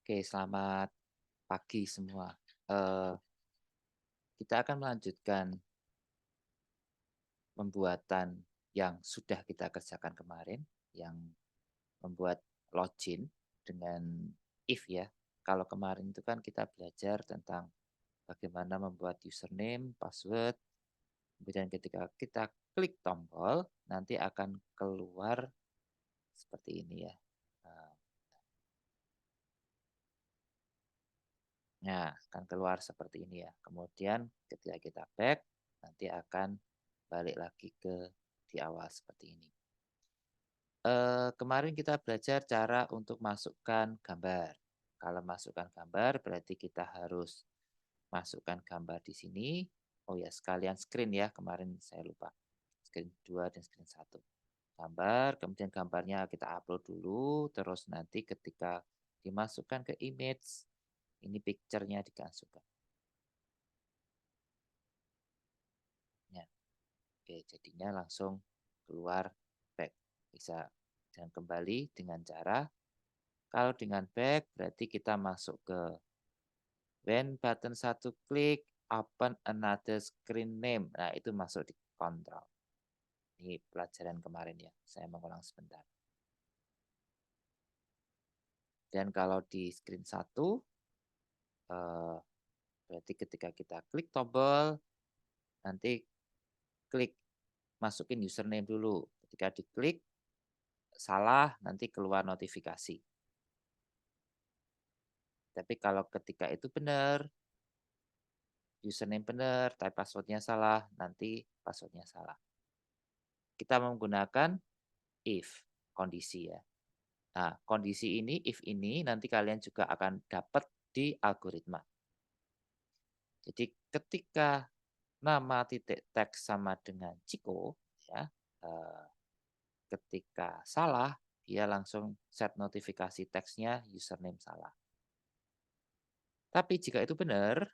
Oke, selamat pagi semua. Eee, kita akan melanjutkan pembuatan yang sudah kita kerjakan kemarin, yang membuat login dengan if ya. Kalau kemarin itu kan kita belajar tentang bagaimana membuat username, password, kemudian ketika kita klik tombol, nanti akan keluar seperti ini ya. Eee, nah, akan keluar seperti ini ya. Kemudian ketika kita back, nanti akan balik lagi ke di awal seperti ini. Kemarin kita belajar cara untuk masukkan gambar. Kalau masukkan gambar berarti kita harus masukkan gambar di sini. Oh ya, sekalian screen ya, kemarin saya lupa. Screen 2 dan screen 1. Gambar, kemudian gambarnya kita upload dulu, terus nanti ketika dimasukkan ke image, ini picture-nya dimasukkan. Ya, oke, jadinya langsung keluar back. Bisa dan kembali dengan cara kalau dengan back berarti kita masuk ke when button satu klik, open another screen name. Nah, itu masuk di kontrol. Ini pelajaran kemarin ya, saya mengulang sebentar. Dan kalau di screen satu, berarti ketika kita klik tombol, nanti klik masukin username dulu. Ketika diklik, salah, nanti keluar notifikasi. Tapi kalau ketika itu benar, username benar, type passwordnya salah, nanti passwordnya salah. Kita menggunakan if, kondisi ya. Nah, kondisi ini, if ini nanti kalian juga akan dapat di algoritma. Jadi ketika nama titik teks sama dengan Ciko, ya, eh, ketika salah, dia langsung set notifikasi teksnya username salah. Tapi jika itu benar,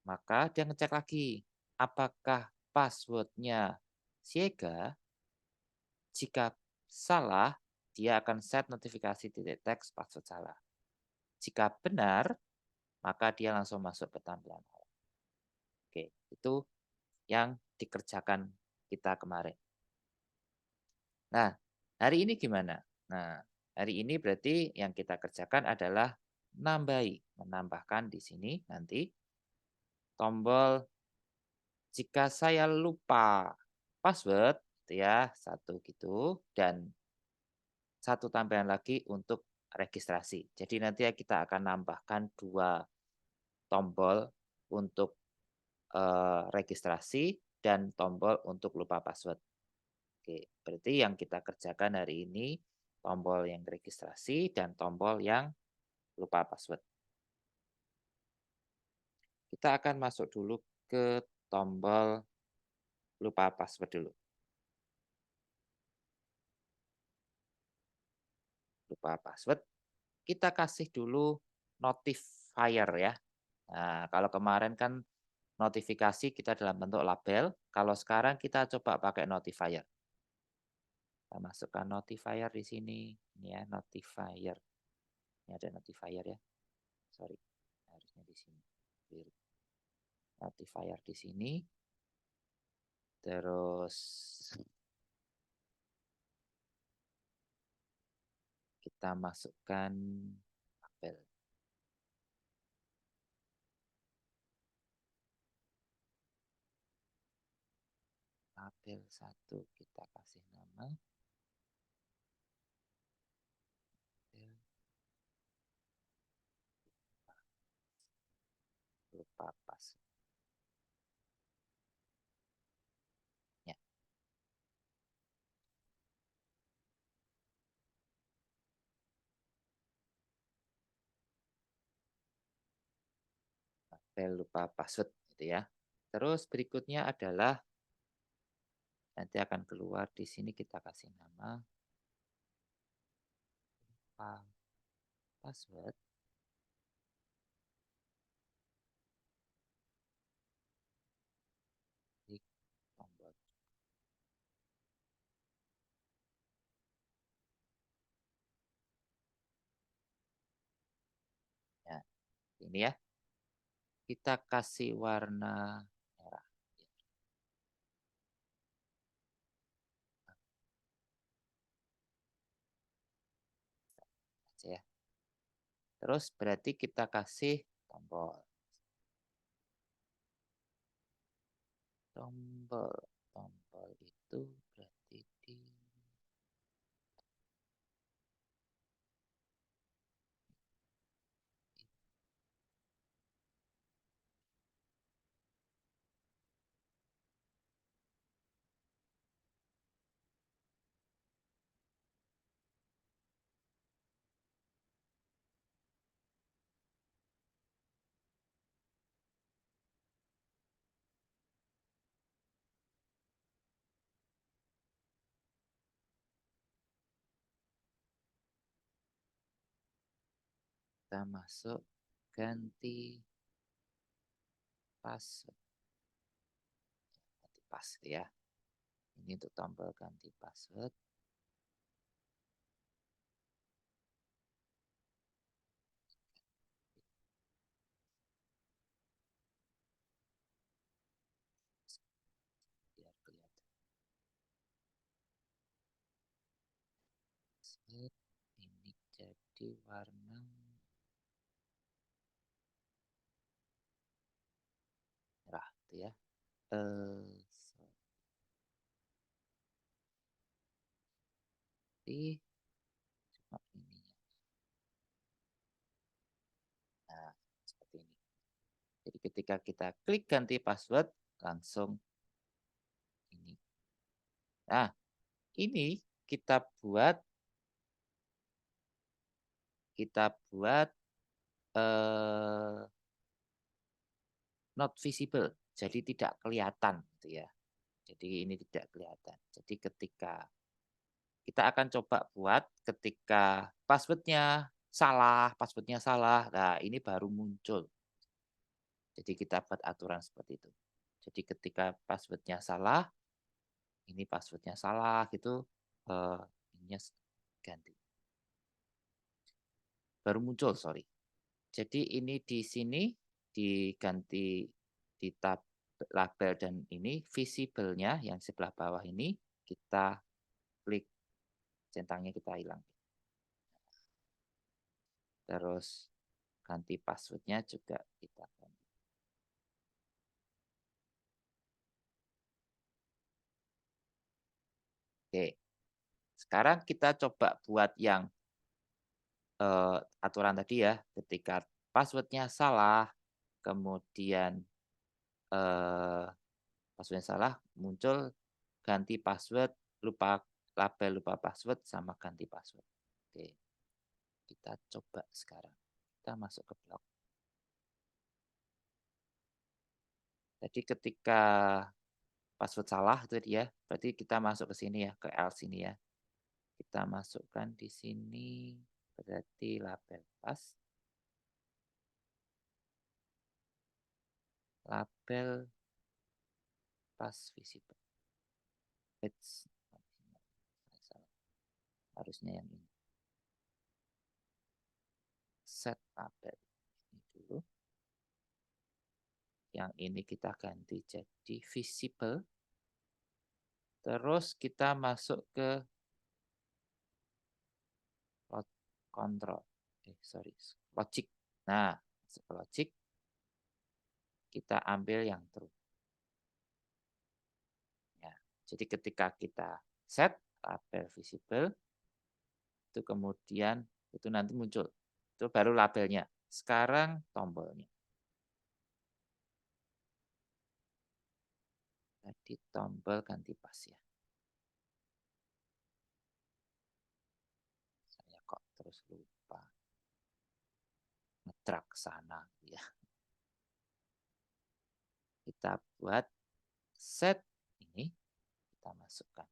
maka dia ngecek lagi, apakah passwordnya siaga. Jika salah, dia akan set notifikasi titik teks password salah. Jika benar, maka dia langsung masuk ke tampilan awal. Oke, itu yang dikerjakan kita kemarin. Nah, hari ini gimana? Nah, hari ini berarti yang kita kerjakan adalah menambahkan di sini nanti tombol jika saya lupa password gitu ya, satu gitu dan satu tambahan lagi untuk registrasi. Jadi nanti ya kita akan nambahkan 2 tombol untuk, registrasi dan tombol untuk lupa password. Oke, berarti yang kita kerjakan hari ini tombol yang registrasi dan tombol yang lupa password. Kita akan masuk dulu ke tombol lupa password dulu. Lupa password, kita kasih dulu notifier ya. Nah, kalau kemarin kan notifikasi kita dalam bentuk label, kalau sekarang kita coba pakai notifier. Kita masukkan notifier di sini, ini ya notifier. Ini ada notifier ya. Sorry, harusnya di sini. Notifier di sini. Terus kita masukkan label. Label satu kita kasih nama. Lupa pas. Ya, label lupa password gitu ya. Terus berikutnya adalah nanti akan keluar di sini kita kasih nama lupa password. Klik tombol Ini ya, kita kasih warna merah. Aja ya. Terus berarti kita kasih tombol. Tombol. Tombol itu berarti di kita masuk ganti password. Ganti password ya. Ini untuk tombol ganti password. Biar kelihatan. Ini jadi warna merah tuh ya. Seperti cuma ininya. Nah, seperti ini. Jadi ketika kita klik ganti password, langsung ini. Nah, ini kita buat eh, not visible, jadi tidak kelihatan gitu ya. Jadi ini tidak kelihatan. Jadi ketika kita akan coba buat ketika passwordnya salah, nah ini baru muncul. Jadi kita buat aturan seperti itu. Jadi ketika passwordnya salah, ini passwordnya salah gitu, ininya ganti. Baru muncul, sorry. Jadi ini di sini diganti di tab label dan ini visible-nya yang sebelah bawah ini kita klik centangnya kita hilang. Terus ganti passwordnya juga kita ganti. Oke, sekarang kita coba buat yang aturan tadi ya, ketika passwordnya salah, kemudian eh, passwordnya salah, muncul ganti password, lupa label lupa password sama ganti password. Oke, kita coba sekarang. Kita masuk ke blog. Jadi ketika password salah itu dia, berarti kita masuk ke sini ya, ke else sini ya. Kita masukkan di sini berarti label pas. Label pas visible. It's harusnya yang ini. Set label ini dulu. Yang ini kita ganti jadi visible. Terus kita masuk ke control. Logic. Nah, masuk ke logic. Kita ambil yang true. Ya, jadi ketika kita set label visible, itu kemudian itu nanti muncul. Itu baru labelnya. Sekarang tombolnya. Tadi tombol ganti pas ya. Saya kok terus lupa. Ngedrak sana ya. Kita buat set ini, kita masukkan.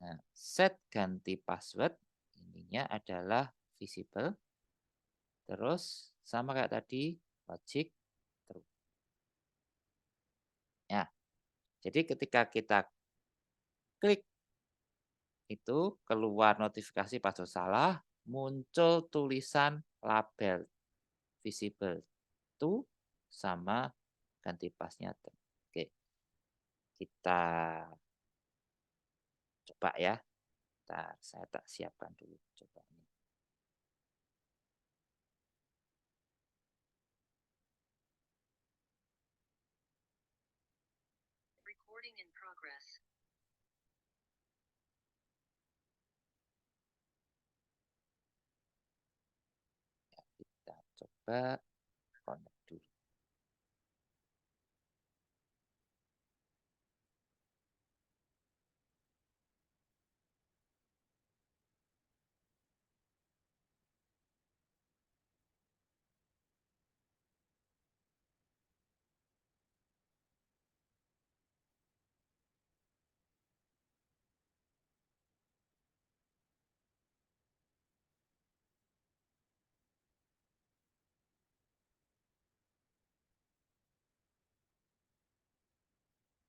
Nah, set ganti password ininya adalah visible. Terus sama kayak tadi logic true. Ya. Jadi ketika kita klik itu keluar notifikasi password salah, muncul tulisan label visible to sama ganti pasnya. Oke, kita coba ya. Bentar, saya tak siapkan dulu coba ini. Recording in progress. Kita coba connect dulu.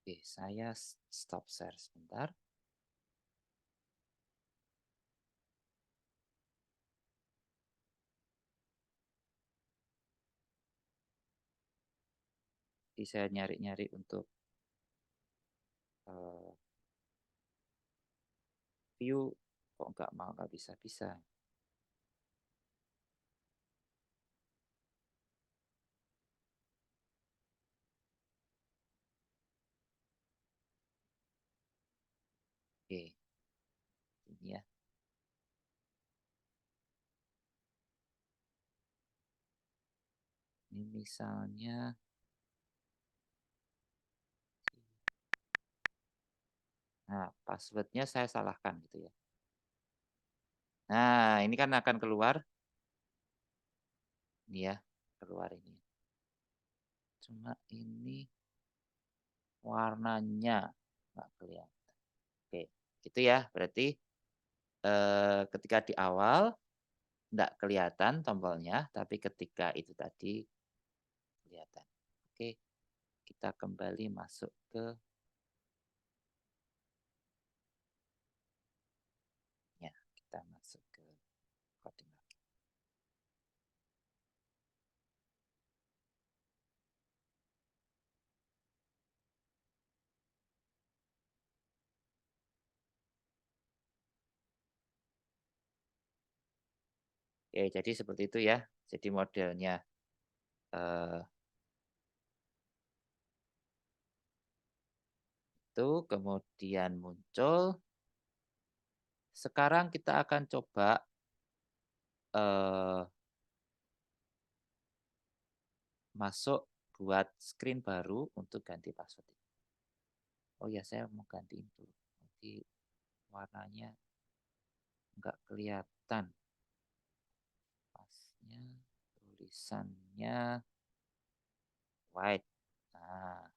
Oke, saya stop share sebentar. Jadi saya nyari-nyari untuk uh, view kok nggak bisa-bisa. Oke, ini ya. Ini misalnya, nah passwordnya saya salahkan gitu ya. Nah, ini kan akan keluar, ini ya, keluar ini. Cuma ini warnanya nggak kelihatan. Oke, gitu ya. Berarti ketika di awal nggak kelihatan tombolnya, tapi ketika itu tadi kelihatan. Oke, kita kembali masuk ke ya, kita masuk ke coding lagi. Oke, jadi seperti itu ya. Jadi modelnya eh, itu kemudian muncul. Sekarang kita akan coba eh, masuk buat screen baru untuk ganti password. Oh ya, saya mau gantiin dulu. Nanti warnanya nggak kelihatan. Pasnya, tulisannya white. Nah,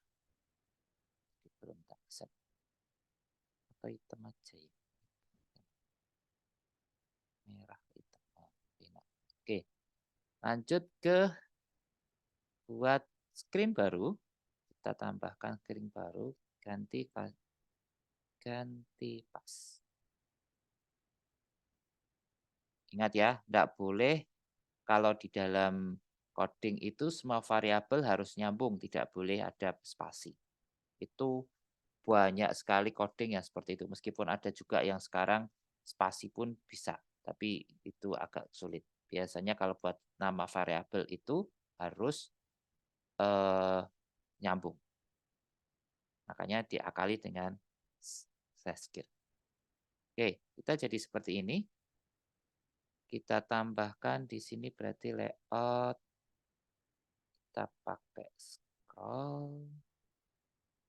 belum tak set. Atau hitam aja ya. Merah hitam. Oh, enak. Oke, lanjut ke buat screen baru. Kita tambahkan screen baru. Ganti pas. Ingat ya, tidak boleh kalau di dalam coding itu semua variabel harus nyambung, tidak boleh ada spasi. Itu banyak sekali coding yang seperti itu. Meskipun ada juga yang sekarang spasi pun bisa, tapi itu agak sulit. Biasanya kalau buat nama variabel itu harus eh, nyambung. Makanya diakali dengan seskir. Oke, kita jadi seperti ini. Kita tambahkan di sini berarti layout. Kita pakai scroll.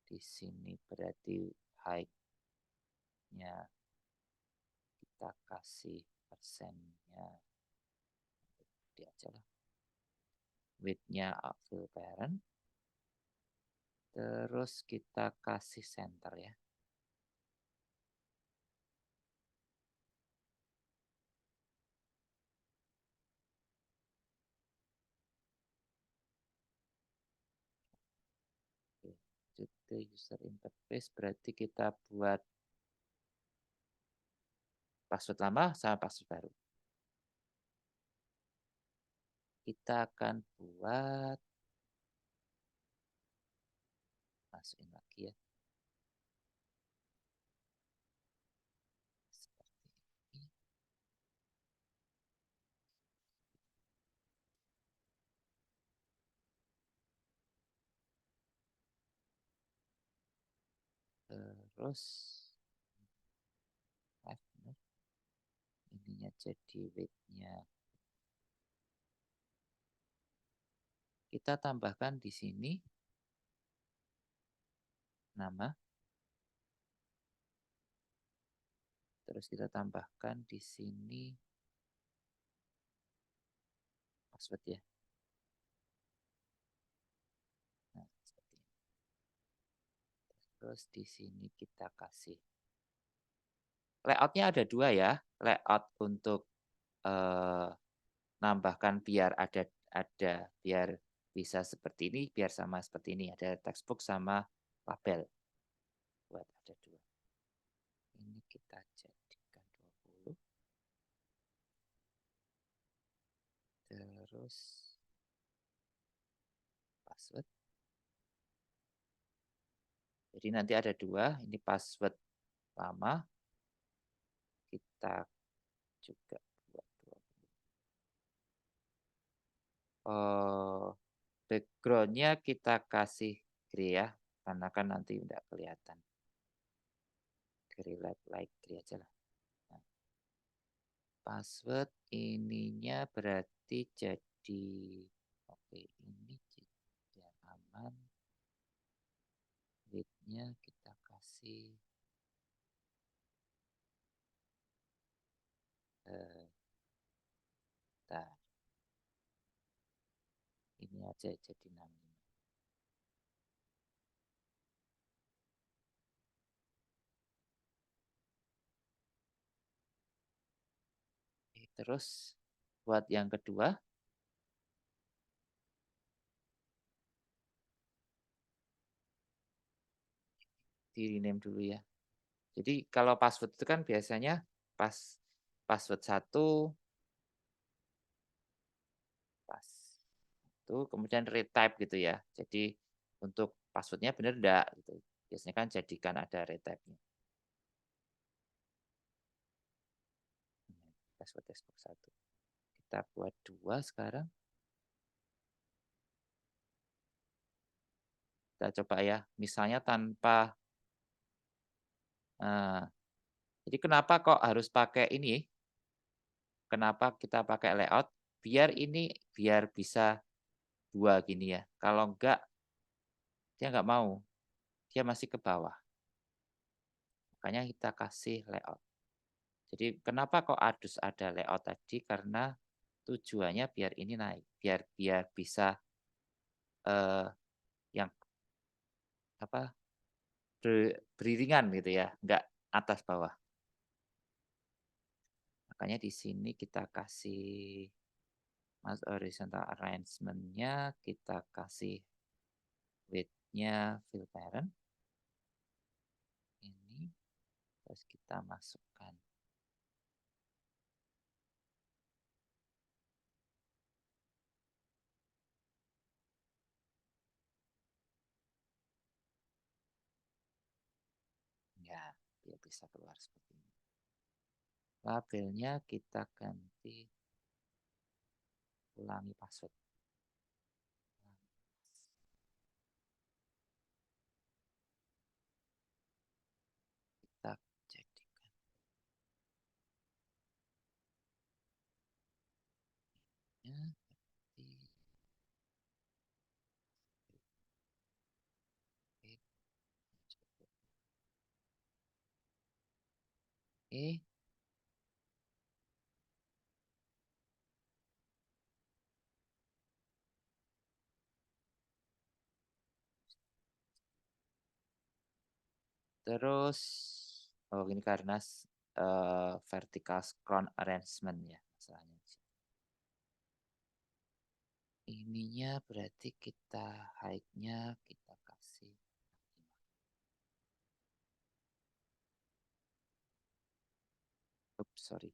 Di sini berarti height-nya kita kasih persennya. Di aja lah. Width-nya fill parent. Terus kita kasih center ya. Oke, the user interface berarti kita buat password lama sama password baru. Kita akan buat, masukin lagi ya. Seperti ini. Terus, benar. Ininya jadi width-nya. Kita tambahkan di sini nama. Terus kita tambahkan di sini password ya. Nah, seperti ini. Terus di sini kita kasih layoutnya ada dua ya. Layout untuk nambahkan biar ada biar bisa seperti ini, biar sama seperti ini. Ada textbook sama label. Buat ada dua. Ini kita jadikan 20. Terus password. Jadi nanti ada dua. Ini password lama. Kita juga buat 20. Background-nya kita kasih grey ya, karena kan nanti tidak kelihatan. Grey light grey aja lah. Nah, password ininya berarti jadi, oke, ini biar aman. Width-nya kita kasih bentar. Ini aja jadi 65. Terus buat yang kedua, di rename dulu ya. Jadi kalau password itu kan biasanya password 1, pas itu kemudian retype gitu ya. Jadi untuk passwordnya benar enggak gitu. Biasanya kan jadikan ada retype-nya. Password textbook 1. Kita buat 2 sekarang. Kita coba ya, misalnya tanpa jadi kenapa kok harus pakai ini? Kenapa kita pakai layout? Biar bisa 2 gini ya. Kalau enggak, dia enggak mau. Dia masih ke bawah. Makanya kita kasih layout. Jadi kenapa kok harus ada layout tadi? Karena tujuannya biar ini naik, biar bisa yang apa beriringan gitu ya, enggak atas bawah. Makanya di sini kita kasih mas horizontal arrangement-nya, kita kasih width-nya fill parent. Ini terus kita masukkan. Ya, biar bisa keluar seperti ini. Labelnya kita ganti ulangi password. Kita jadikan ya, oke. Terus, oh ini karena vertical scroll arrangement ya masalahnya. Ininya berarti kita height-nya kita kasih. Ups. sorry.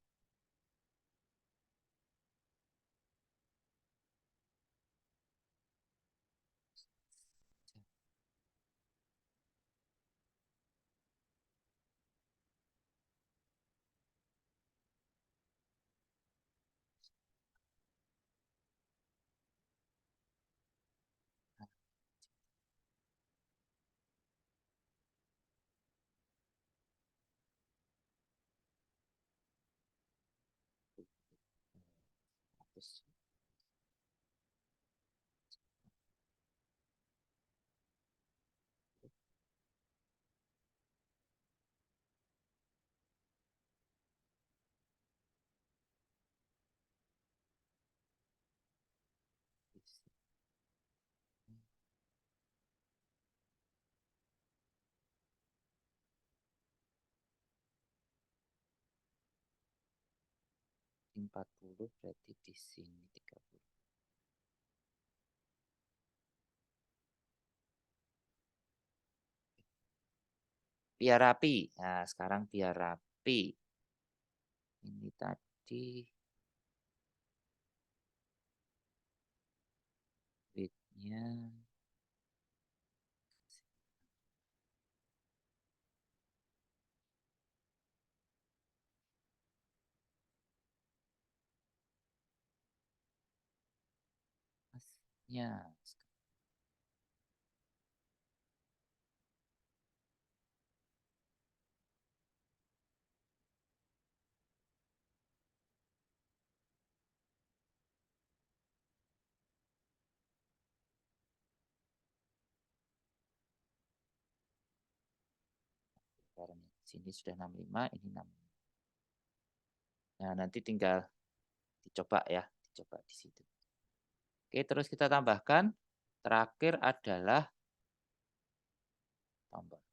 Hapus. 40 berarti di sini 30. Biar rapi. Nah, sekarang biar rapi. Ini tadi width-nya masnya sekarang sini sudah 65, ini 65. Nah, nanti tinggal dicoba ya, dicoba di situ. Oke, terus kita tambahkan terakhir adalah tombol.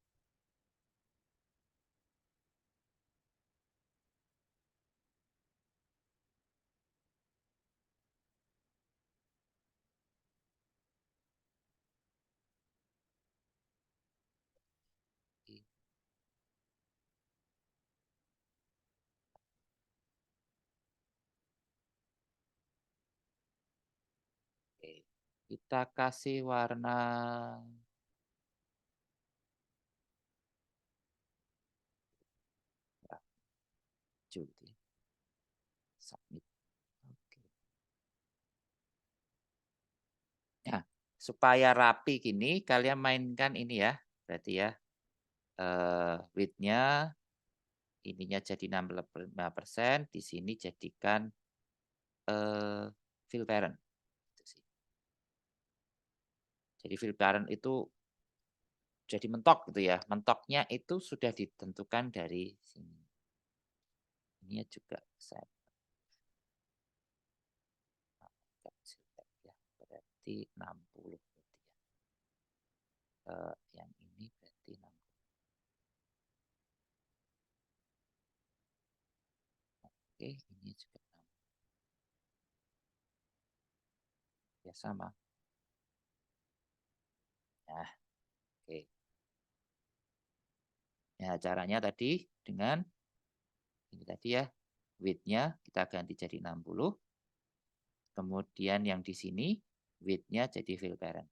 Oke, kita kasih warna hijau gitu ya. Submit. Oke. Nah, supaya rapi gini, kalian mainkan ini ya, berarti ya, width-nya ininya jadi 65%, di sini jadikan, fill parent, gitu sih. Jadi fill parent itu jadi mentok gitu ya, mentoknya itu sudah ditentukan dari sini. Ininya juga saya ya, berarti 60 berarti ya. Yang ini berarti 60. Oke, ini juga 60. Ya sama. Nah, oke. Nah, caranya tadi dengan ini tadi ya, width-nya kita ganti jadi 60, kemudian yang di sini width-nya jadi fill parent.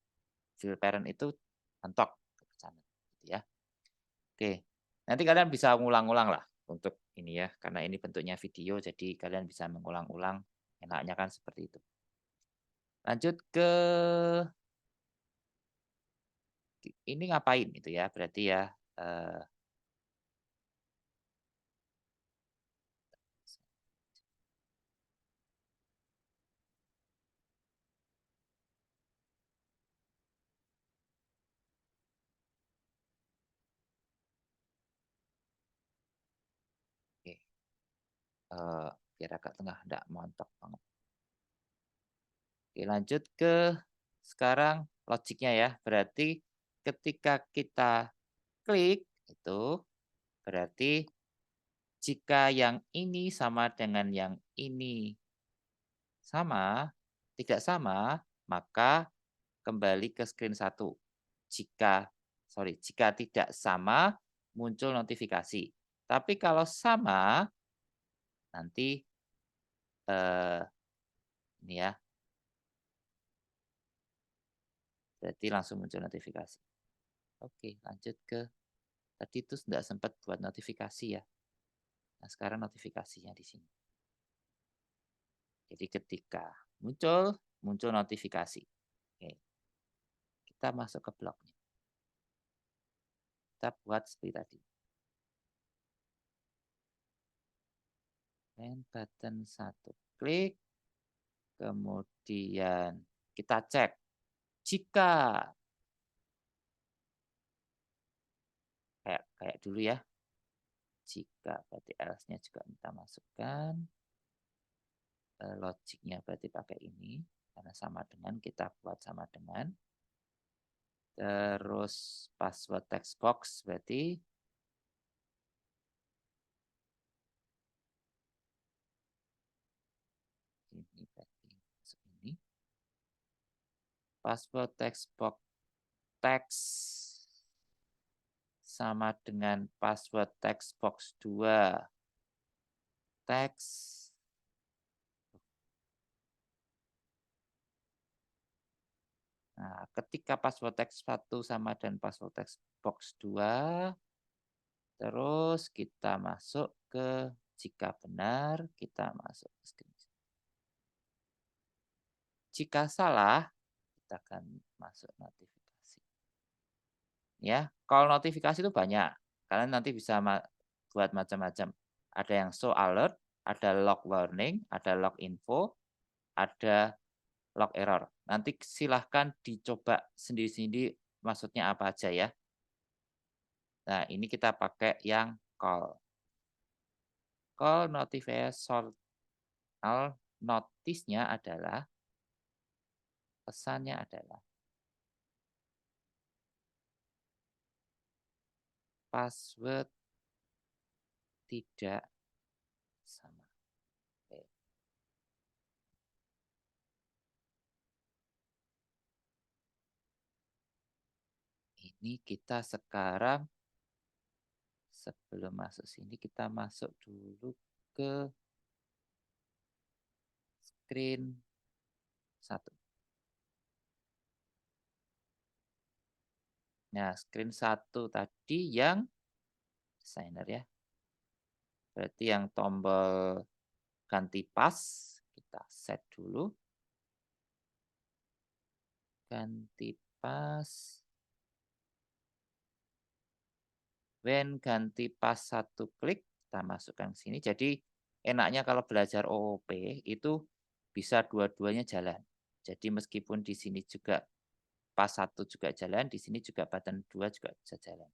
Fill parent itu mentok ke sana gitu ya. Oke, nanti kalian bisa ngulang-ulang lah untuk ini ya, karena ini bentuknya video jadi kalian bisa mengulang-ulang, enaknya kan seperti itu. Lanjut ke ini ngapain itu ya, berarti ya, eee, oke, biar agak tengah, nggak montok banget. Oke, lanjut ke sekarang logiknya ya, berarti ketika kita klik itu berarti jika yang ini sama dengan yang ini sama, tidak sama, maka kembali ke screen satu. Jika tidak sama, muncul notifikasi. Tapi kalau sama, Nanti, eee, ini ya, berarti langsung muncul notifikasi. Oke, lanjut ke tadi itu nggak sempat buat notifikasi ya. Nah, sekarang notifikasinya di sini. Jadi ketika muncul, muncul notifikasi. Oke, kita masuk ke blognya. Kita buat seperti tadi. And button satu klik, kemudian kita cek jika kayak kayak dulu ya, jika berarti else-nya juga kita masukkan, logiknya berarti pakai ini, karena sama dengan kita buat sama dengan, terus password text box berarti ini berarti masuk ini, password text box teks sama dengan password text box 2 teks. Nah, ketika password text 1 sama dengan password text box 2, terus kita masuk ke jika benar, kita masuk ke screen. Jika salah, kita akan masuk notifikasi. Ya, kalau notifikasi itu banyak. Kalian nanti bisa buat macam-macam. Ada yang show alert, ada log warning, ada log info, ada log error. Nanti silahkan dicoba sendiri-sendiri maksudnya apa aja ya. Nah, ini kita pakai yang call. Call notification notice-nya adalah pesannya adalah password tidak sama. Oke. Ini kita sekarang sebelum masuk sini kita masuk dulu ke screen 1. Nah, screen 1 tadi yang designer ya. Berarti yang tombol ganti pas kita set dulu. Ganti pas. When ganti pas satu klik, kita masukkan sini. Jadi enaknya kalau belajar OOP itu bisa dua-duanya jalan. Jadi meskipun di sini juga pas satu juga jalan, di sini juga button 2 juga bisa jalan.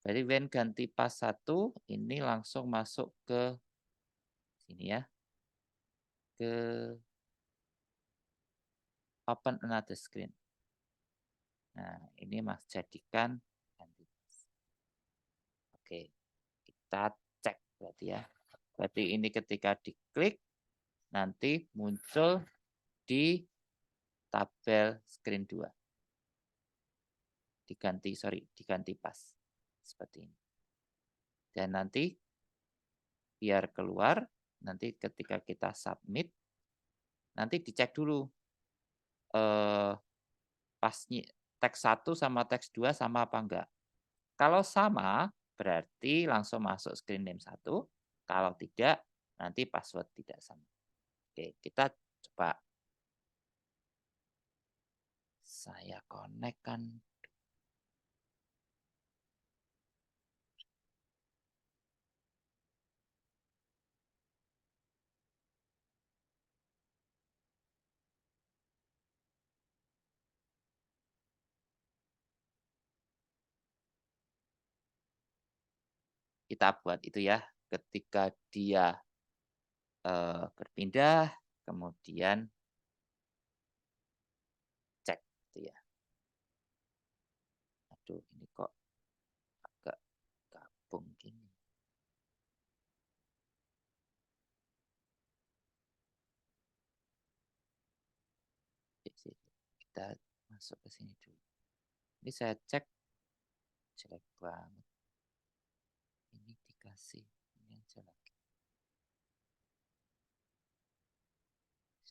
Jadi when ganti pas satu, ini langsung masuk ke sini ya, ke open another screen. Nah, ini Mas jadikan ganti pas. Oke, kita cek berarti ya. Berarti ini ketika diklik, nanti muncul di tabel screen 2. Diganti pas. Seperti ini. Dan nanti biar keluar, nanti ketika kita submit, nanti dicek dulu eh, pasnya teks 1 sama teks 2 sama apa enggak. Kalau sama, berarti langsung masuk screen name 1. Kalau tidak, nanti password tidak sama. Oke, kita coba. Saya connect kan. Kita buat itu ya. Ketika dia berpindah, kemudian cek gitu ya. Aduh, ini kok agak gabung gini. Kita masuk ke sini dulu. Ini saya cek jelek banget. Ini dikasih ini aja lagi.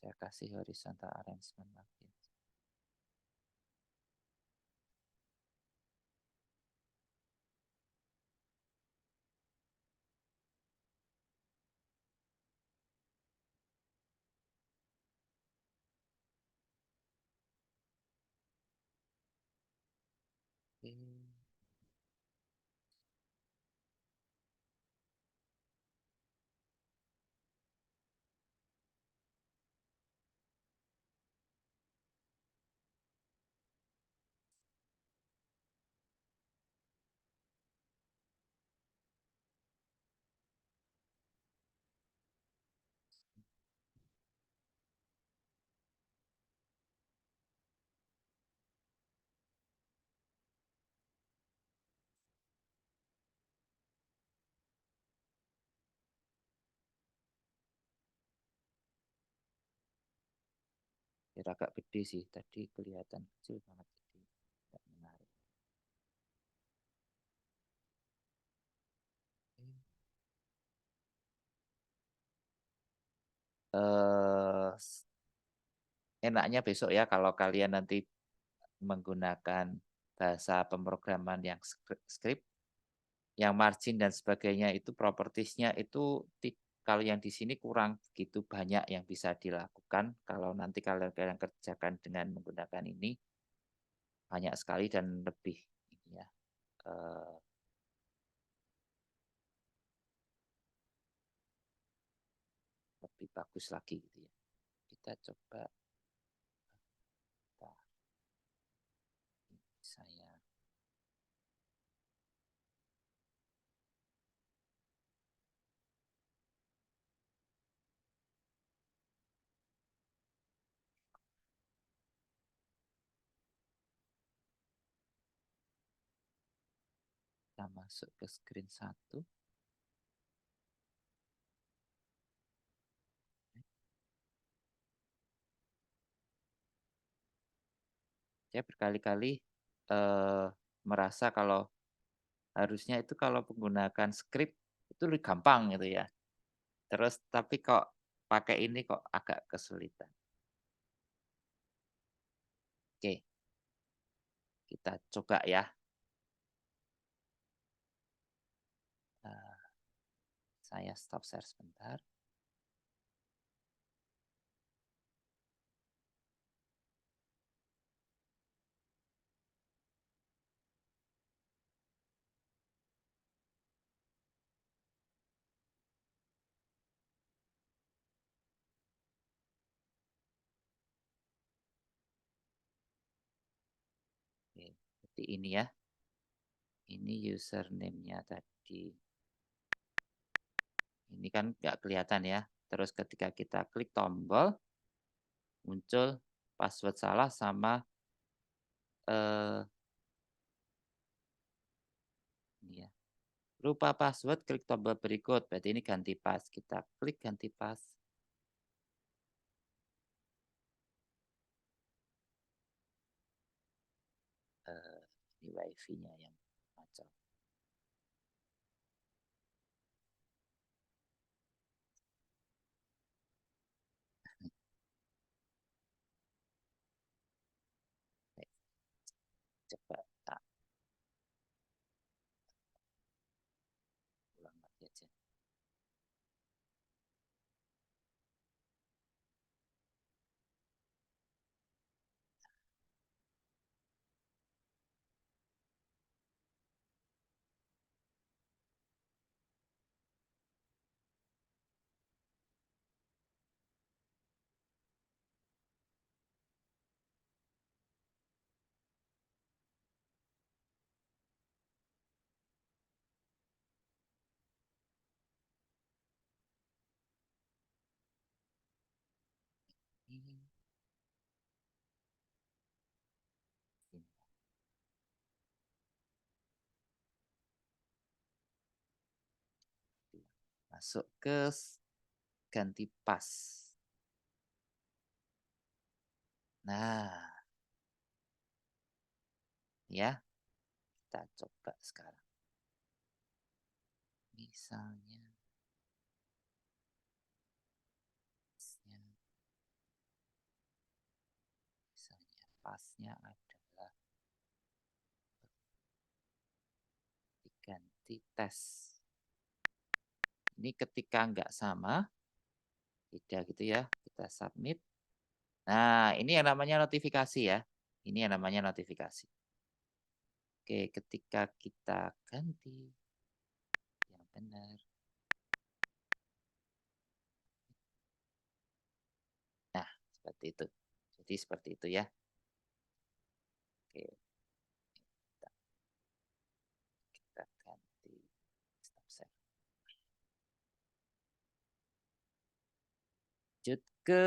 Saya kasih horizontal arrangement lagi. Oke. Biar agak gede sih. Tadi kelihatan kecil banget. Jadi nggak menarik. Eh, enaknya besok ya kalau kalian nanti menggunakan bahasa pemrograman yang script, yang margin dan sebagainya itu propertiesnya itu kalau yang di sini kurang begitu banyak yang bisa dilakukan. Kalau nanti kalian kerjakan dengan menggunakan ini banyak sekali dan lebih ini ya, eh, lebih bagus lagi gitu ya. Kita coba saya kita masuk ke screen satu. Saya berkali-kali merasa kalau harusnya itu kalau menggunakan script itu lebih gampang gitu ya. Terus tapi kok pakai ini kok agak kesulitan. Oke, kita coba ya. Eh, saya stop share sebentar. Oke, seperti ini ya. Ini username-nya tadi. Ini kan nggak kelihatan ya. Terus ketika kita klik tombol, muncul password salah sama eh, ini ya. Lupa password, klik tombol berikut. Berarti ini ganti pas. Kita klik ganti pas. Ini wifi-nya yang macam. Coba tak ulang lagi aja. Ini. Masuk ke ganti pas. Nah, ya, kita coba sekarang. Misalnya, pasnya adalah diganti tes. Ini ketika nggak sama, tidak gitu ya, kita submit. Nah, ini yang namanya notifikasi ya. Ini yang namanya notifikasi. Oke, ketika kita ganti yang benar. Nah, seperti itu. Jadi seperti itu ya. Oke, kita, kita ganti stop share. Lanjut ke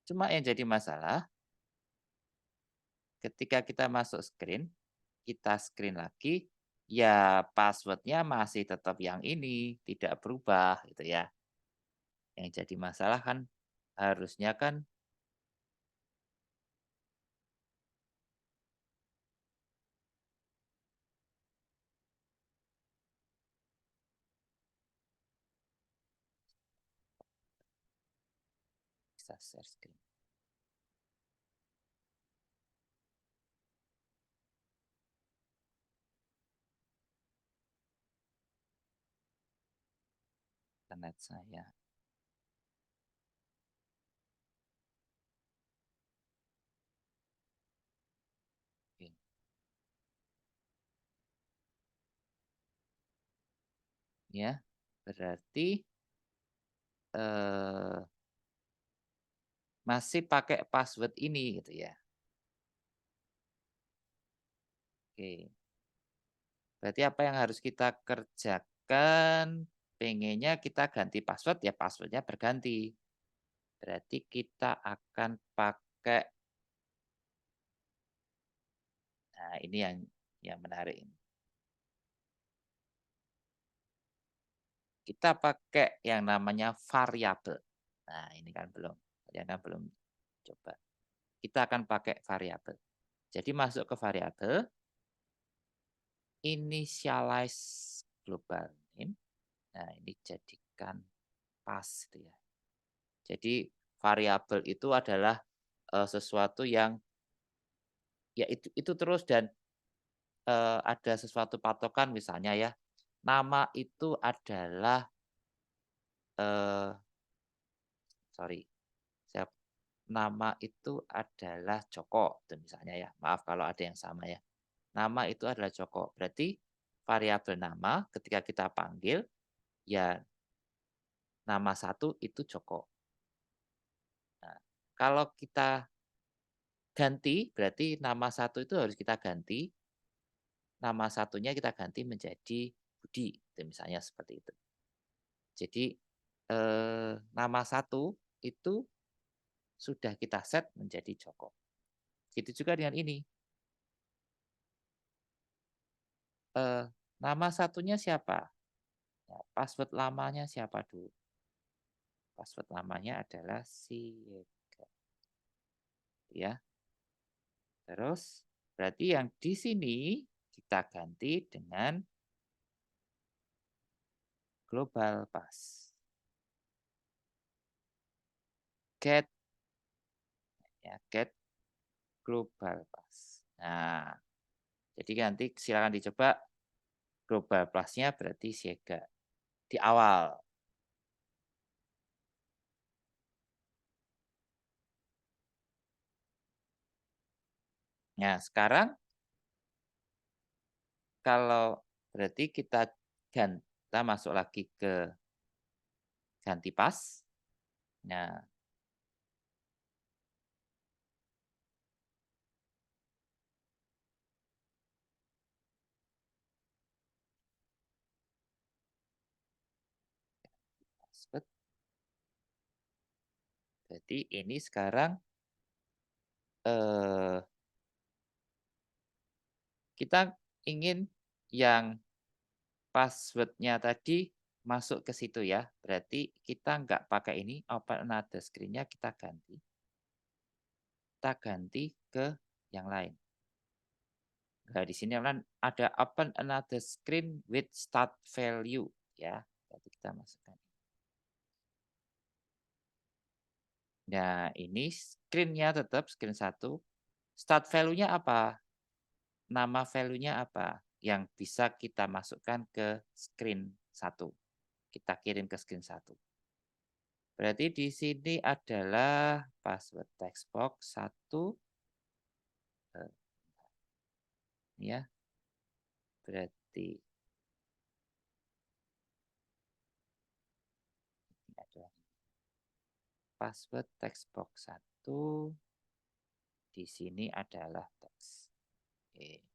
cuma yang jadi masalah ketika kita masuk screen, kita screen lagi, ya passwordnya masih tetap yang ini, tidak berubah gitu ya. Yang jadi masalah kan harusnya kan bisa share screen. Internet saya. Oke. Ya, berarti eh, masih pakai password ini gitu ya. Oke. Berarti apa yang harus kita kerjakan? Pengennya kita ganti password, ya passwordnya berganti. Berarti kita akan pakai, nah ini yang menarik ini. Kita pakai yang namanya variabel. Nah ini kan belum, kalian kan belum coba. Kita akan pakai variabel. Jadi masuk ke variabel, initialize global name. Nah ini jadikan pas gitu ya. Jadi variabel itu adalah sesuatu yang ya itu terus dan ada sesuatu patokan misalnya ya, nama itu adalah, eee, sorry, siap nama itu adalah Joko, itu misalnya ya, maaf kalau ada yang sama ya. Nama itu adalah Joko, berarti variabel nama ketika kita panggil, ya nama satu itu Joko. Nah, kalau kita ganti, berarti nama satu itu harus kita ganti, nama satunya kita ganti menjadi Budi, itu misalnya seperti itu. Jadi, nama satu itu sudah kita set menjadi Joko. Gitu juga dengan ini, eee, nama satunya siapa? Ya, password lamanya siapa dulu? Password lamanya adalah Siega, ya. Terus berarti yang di sini kita ganti dengan global pass, get ya, get global pass. Nah, jadi nanti silakan dicoba global plus-nya berarti Siega di awal. Nah, sekarang kalau berarti kita masuk lagi ke ganti pas. Nah, password. Jadi ini sekarang eh, kita ingin yang passwordnya tadi masuk ke situ ya. Berarti kita nggak pakai ini, open another screen-nya kita ganti. Kita ganti ke yang lain. Nah, di sini kan ada open another screen with start value ya. Berarti kita masukkan. Nah, ini screen-nya tetap screen satu. Start value-nya apa? Nama value-nya apa? Yang bisa kita masukkan ke screen satu. Kita kirim ke screen satu. Berarti di sini adalah password text box 1, ya. Berarti ini adalah password text box 1, di sini adalah teks. Oke.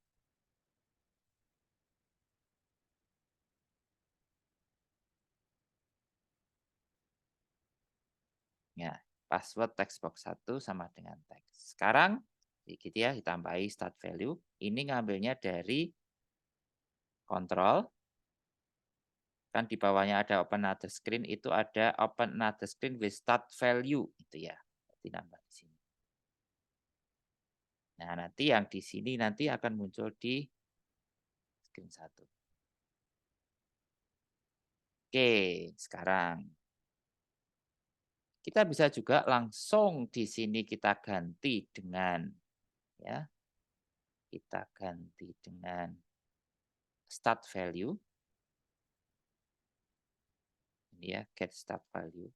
Ya, password text box 1 sama dengan teks. Sekarang sedikit ya, ditambahi start value. Ini ngambilnya dari kontrol, kan di bawahnya ada open another screen, itu ada open another screen with start value, itu ya. Berarti nambah di sini. Nah, nanti yang di sini nanti akan muncul di screen satu. Oke, sekarang kita bisa juga langsung di sini kita ganti dengan, ya, kita ganti dengan start value. Ini ya, get start value.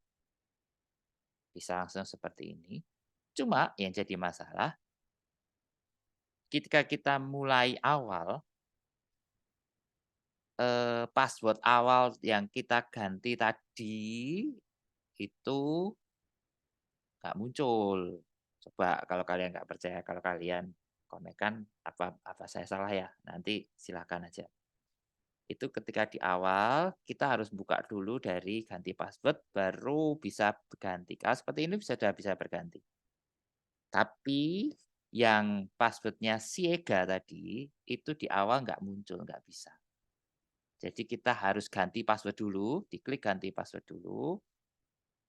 Bisa langsung seperti ini. Cuma yang jadi masalah, ketika kita mulai awal, password awal yang kita ganti tadi, itu nggak muncul. Coba kalau kalian nggak percaya, kalau kalian konekkan, apa saya salah ya? Nanti silakan aja. Itu ketika di awal, kita harus buka dulu dari ganti password, baru bisa berganti. Kalau seperti ini sudah bisa berganti. Tapi yang password-nya Siega tadi, itu di awal nggak muncul, nggak bisa. Jadi kita harus ganti password dulu, diklik ganti password dulu,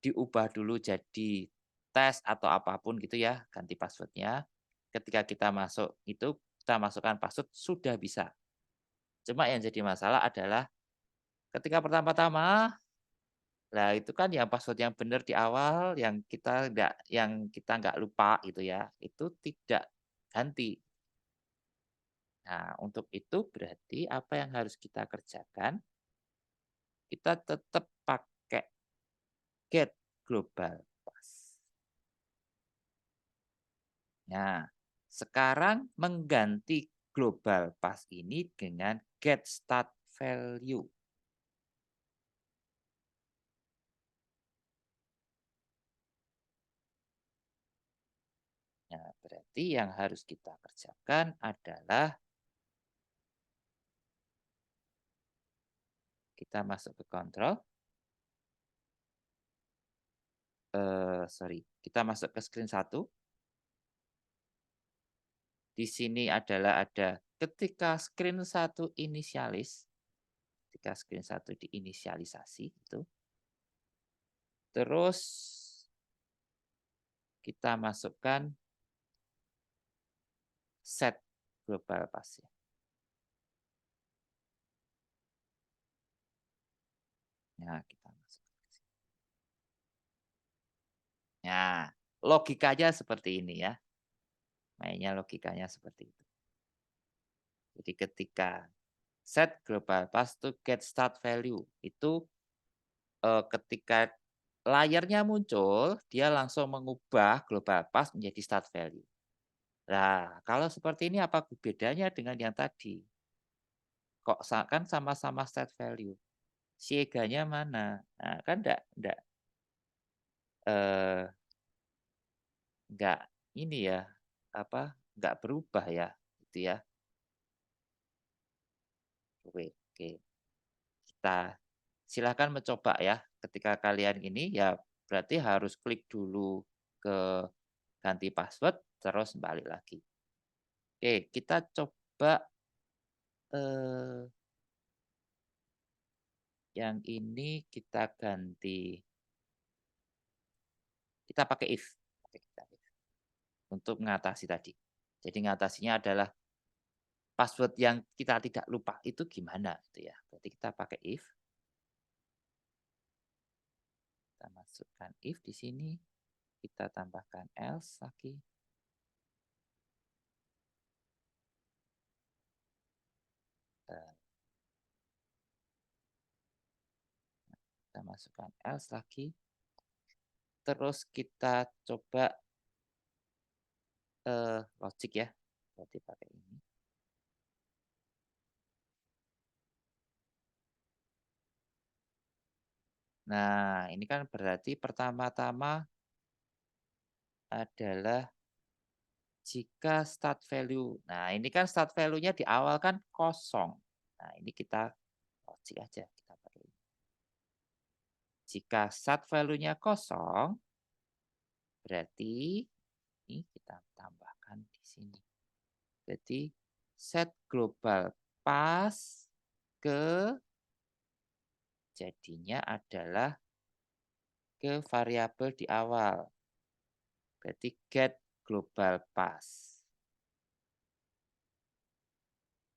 diubah dulu jadi tes atau apapun gitu ya, ganti password-nya. Ketika kita masuk itu, kita masukkan password, sudah bisa. Cuma yang jadi masalah adalah ketika pertama-tama, lah itu kan yang password yang benar di awal, yang kita nggak lupa gitu ya, itu tidak ganti. Nah, untuk itu berarti apa yang harus kita kerjakan, kita tetap pakai get global pass. Nah, sekarang mengganti global pass ini dengan get start value. Nah, berarti yang harus kita kerjakan adalah kita masuk ke kontrol, sorry, kita masuk ke screen satu. Di sini adalah ada ketika screen satu inisialis, ketika screen satu diinisialisasi itu, terus kita masukkan set global pass ya. Nah, kita masuk. Nah, logikanya seperti ini ya. Mainnya logikanya seperti itu. Jadi ketika set global pass to get start value itu, ketika layarnya muncul, dia langsung mengubah global pass menjadi start value. Nah, kalau seperti ini apa bedanya dengan yang tadi? Kok kan sama-sama start value, sieganya mana? Nah, kan eee, nggak ini ya, apa, nggak berubah ya, gitu ya. Oke, kita silakan mencoba ya, ketika kalian ini ya berarti harus klik dulu ke ganti password, terus balik lagi. Oke, kita coba, eee, yang ini kita ganti, kita pakai if, oke, kita if, untuk mengatasi tadi. Jadi ngatasinya adalah password yang kita tidak lupa itu gimana gitu ya. Berarti kita pakai if, kita masukkan if di sini, kita tambahkan else lagi. Kita masukkan else lagi. Terus kita coba logic ya. Berarti pakai ini. Nah, ini kan berarti pertama-tama adalah jika start value. Nah, ini kan start value-nya di awal kan kosong. Nah, ini kita logic aja. Kita pakai ini. Jika start value-nya kosong, berarti ini kita tambahkan di sini. Jadi set global pass ke jadinya adalah ke variabel di awal. Berarti get global pass.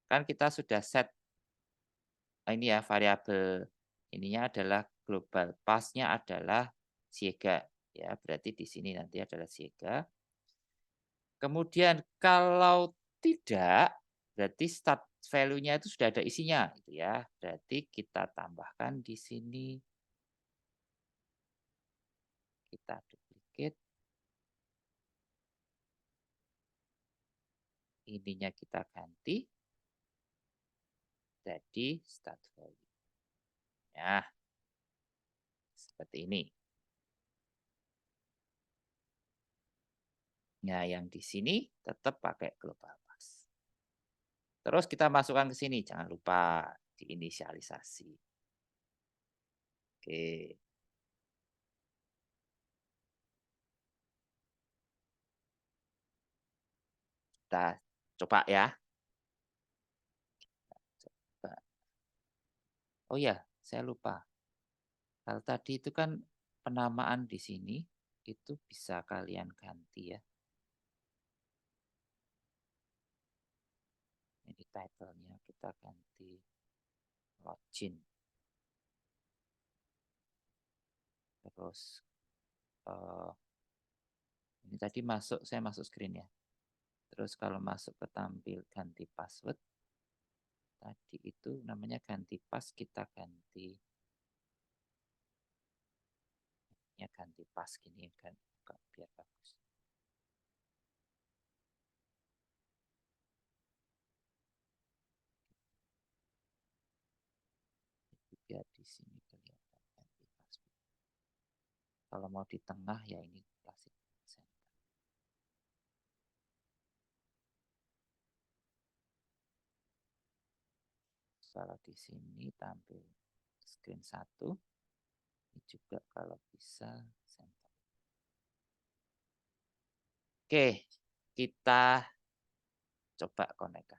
Kan kita sudah set ini ya variabel ininya adalah global pass-nya adalah siega ya. Berarti di sini nanti adalah siega. Kemudian kalau tidak berarti start value-nya itu sudah ada isinya gitu ya. Berarti kita tambahkan di sini kita duplicate ininya kita ganti jadi start value. Ya, seperti ini. Nah, yang di sini tetap pakai global pass. Terus kita masukkan ke sini, jangan lupa diinisialisasi. Oke, kita coba ya. Coba. Oh ya, saya lupa. Kalau tadi itu kan penamaan di sini itu bisa kalian ganti ya. Ini title-nya kita ganti login. Terus ini tadi saya masuk screen ya. Terus kalau masuk ke tampil ganti password, tadi itu namanya ganti pas kita ganti ya ganti pas gini kan biar bagus. Biar di sini kelihatan ganti password. Kalau mau di tengah ya ini klasik center. Kalau di sini tampil screen 1, ini juga kalau bisa center. Oke, kita coba connect.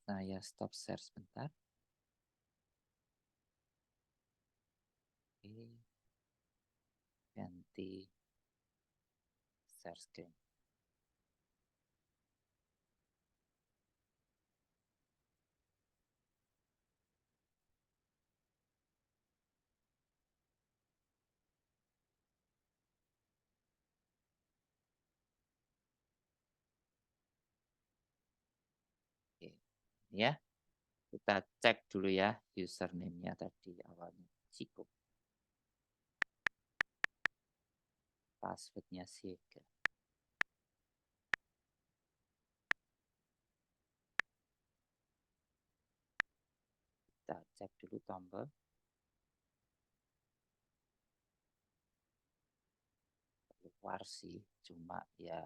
Saya stop share sebentar. Oke, ganti share screen. Oke, ya. Kita cek dulu ya username-nya tadi awalnya cukup. Passwordnya Siega. Kita cek dulu tombol. Keluar sih, cuma ya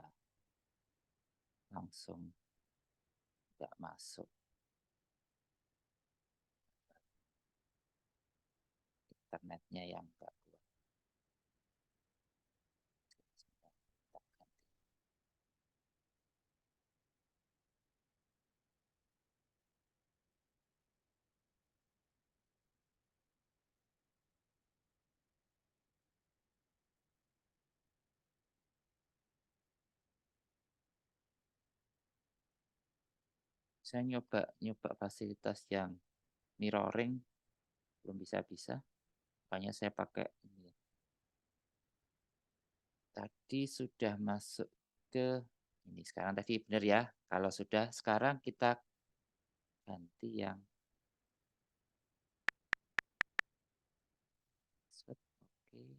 langsung nggak masuk. Internetnya yang nggak kuat. Saya nyoba fasilitas yang mirroring belum bisa-bisa. Makanya saya pakai ini. Tadi sudah masuk ke ini. Sekarang tadi benar ya. Kalau sudah, sekarang kita ganti yang password. Oke.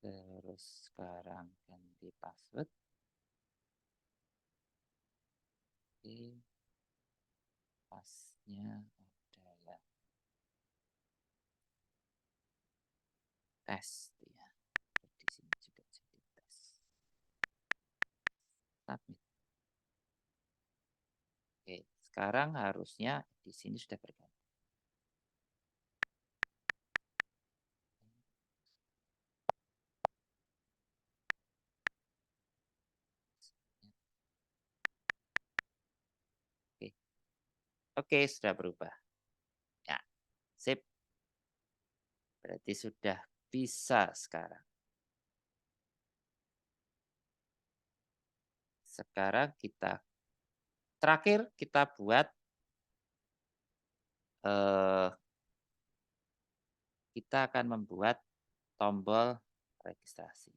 Terus sekarang ganti password. Oke. Pasnya adalah tes ya. Di sini juga jadi tes. Submit. Oke, sekarang harusnya di sini sudah berganti. Oke, oke sudah berubah. Ya, sip. Berarti sudah bisa sekarang. Sekarang terakhir kita buat kita akan membuat tombol registrasi.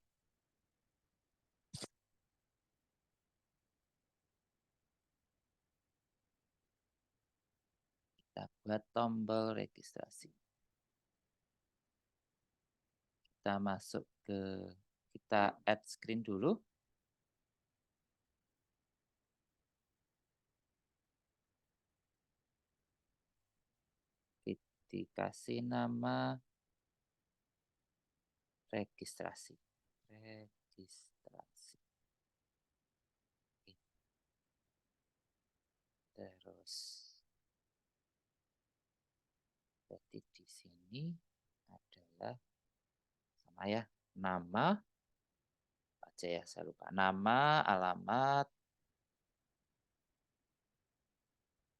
Kita buat tombol registrasi. Kita add screen dulu. Dikasih nama registrasi. Registrasi. Terus berarti di sini adalah sama ya, nama aja ya, saya lupa. Nama, alamat,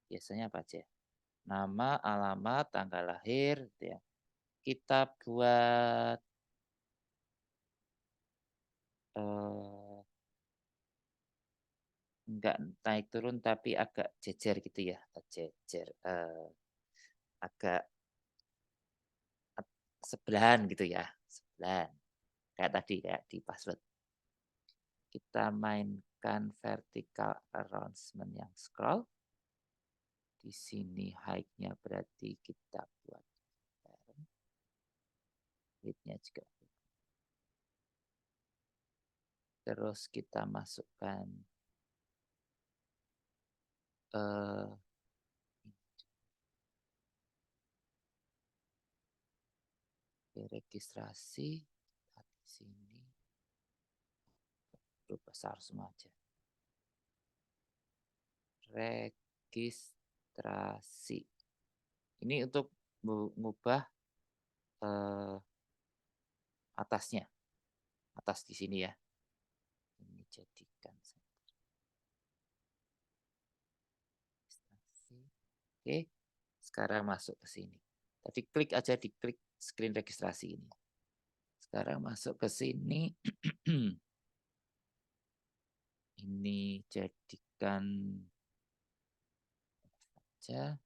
biasanya apa aja? Nama, alamat, tanggal lahir, gitu ya. Kita buat enggak naik turun tapi agak jejer gitu ya, jejer, agak sebelahan gitu ya, sebelahan. Kayak tadi kayak di password. Kita mainkan vertical arrangement yang scroll. Di sini height-nya berarti kita buat width-nya juga. Terus kita masukkan registrasi di sini besar semua aja. Registrasi. Ini untuk mengubah atasnya, atas di sini ya. Ini jadikan registrasi. Oke, sekarang masuk ke sini. Tadi klik aja di klik screen registrasi ini. Sekarang masuk ke sini. Ini jadikan aja.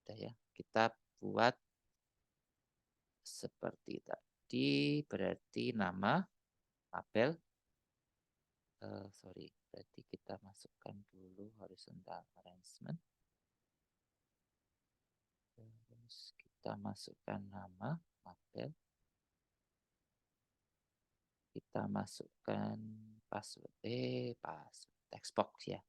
Udah ya, kita buat seperti tadi, berarti nama label. Sorry, berarti kita masukkan dulu horizontal arrangement. Terus kita masukkan nama label. Kita masukkan password, password text box ya.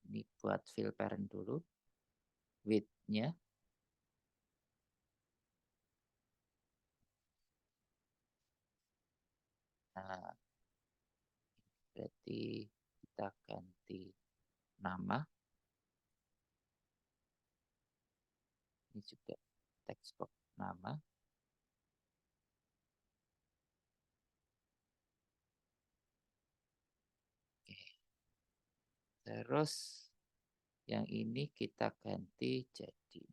Ini buat fill parent dulu. Width-nya. Nah, berarti kita ganti nama. Ini juga text box nama. Oke. Terus yang ini kita ganti jadi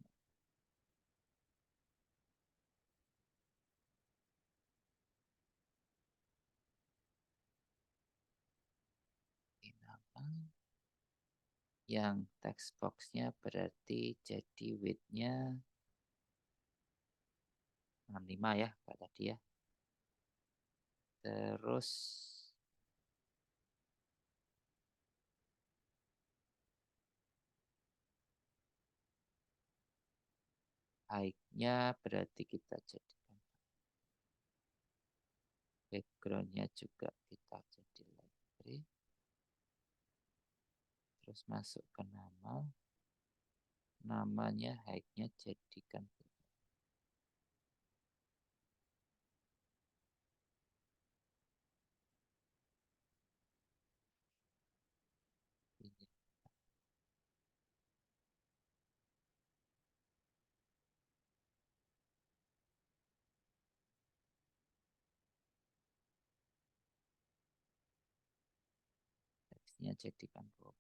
nama. Yang text box-nya berarti jadi width-nya 65 ya, Kak tadi ya. Terus height-nya berarti kita jadikan background-nya juga kita jadi library. Terus masuk ke nama. Namanya height-nya jadikan ini. Text-nya jadikan 20.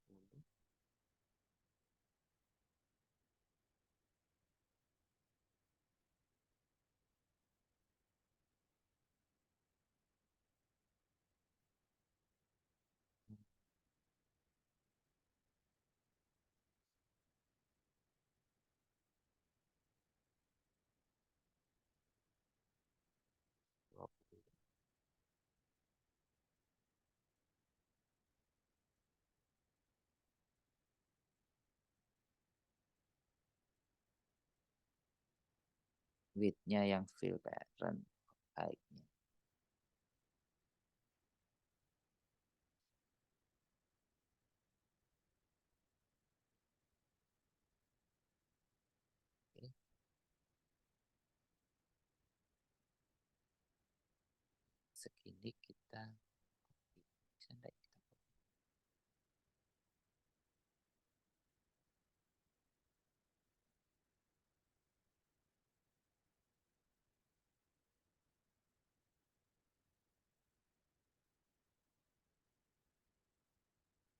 Width-nya yang fill parent, height-nya. Oke. Segini kita bisa enggak kita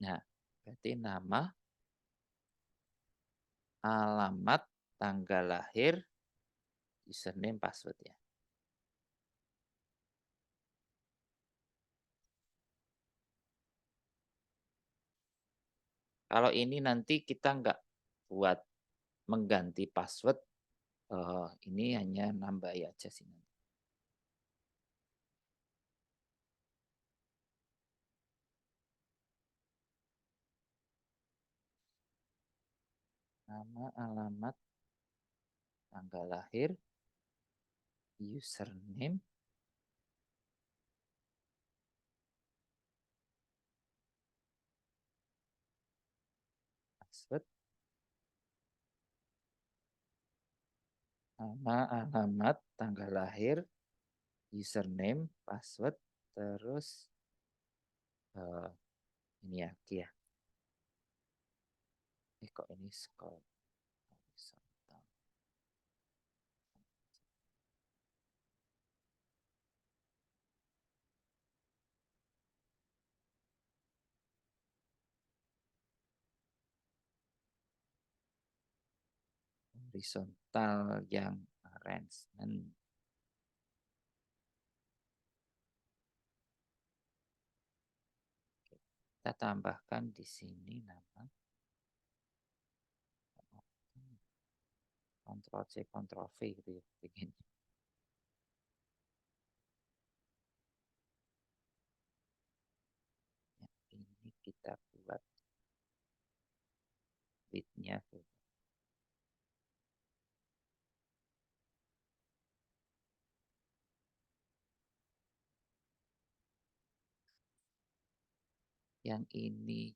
Nah, berarti nama, alamat, tanggal lahir, username, password ya. Kalau ini nanti kita nggak buat mengganti password, ini hanya nambah aja sih nanti. Nama, alamat, tanggal lahir, username, password, nama, alamat, tanggal lahir, username, password, terus ini ya, ya. Kok ini scroll horizontal. Horizontal yang arrangement. Kita tambahkan di sini nama. Ctrl C, Ctrl V gitu ya. Bikin. Ini kita buat width-nya. Yang ini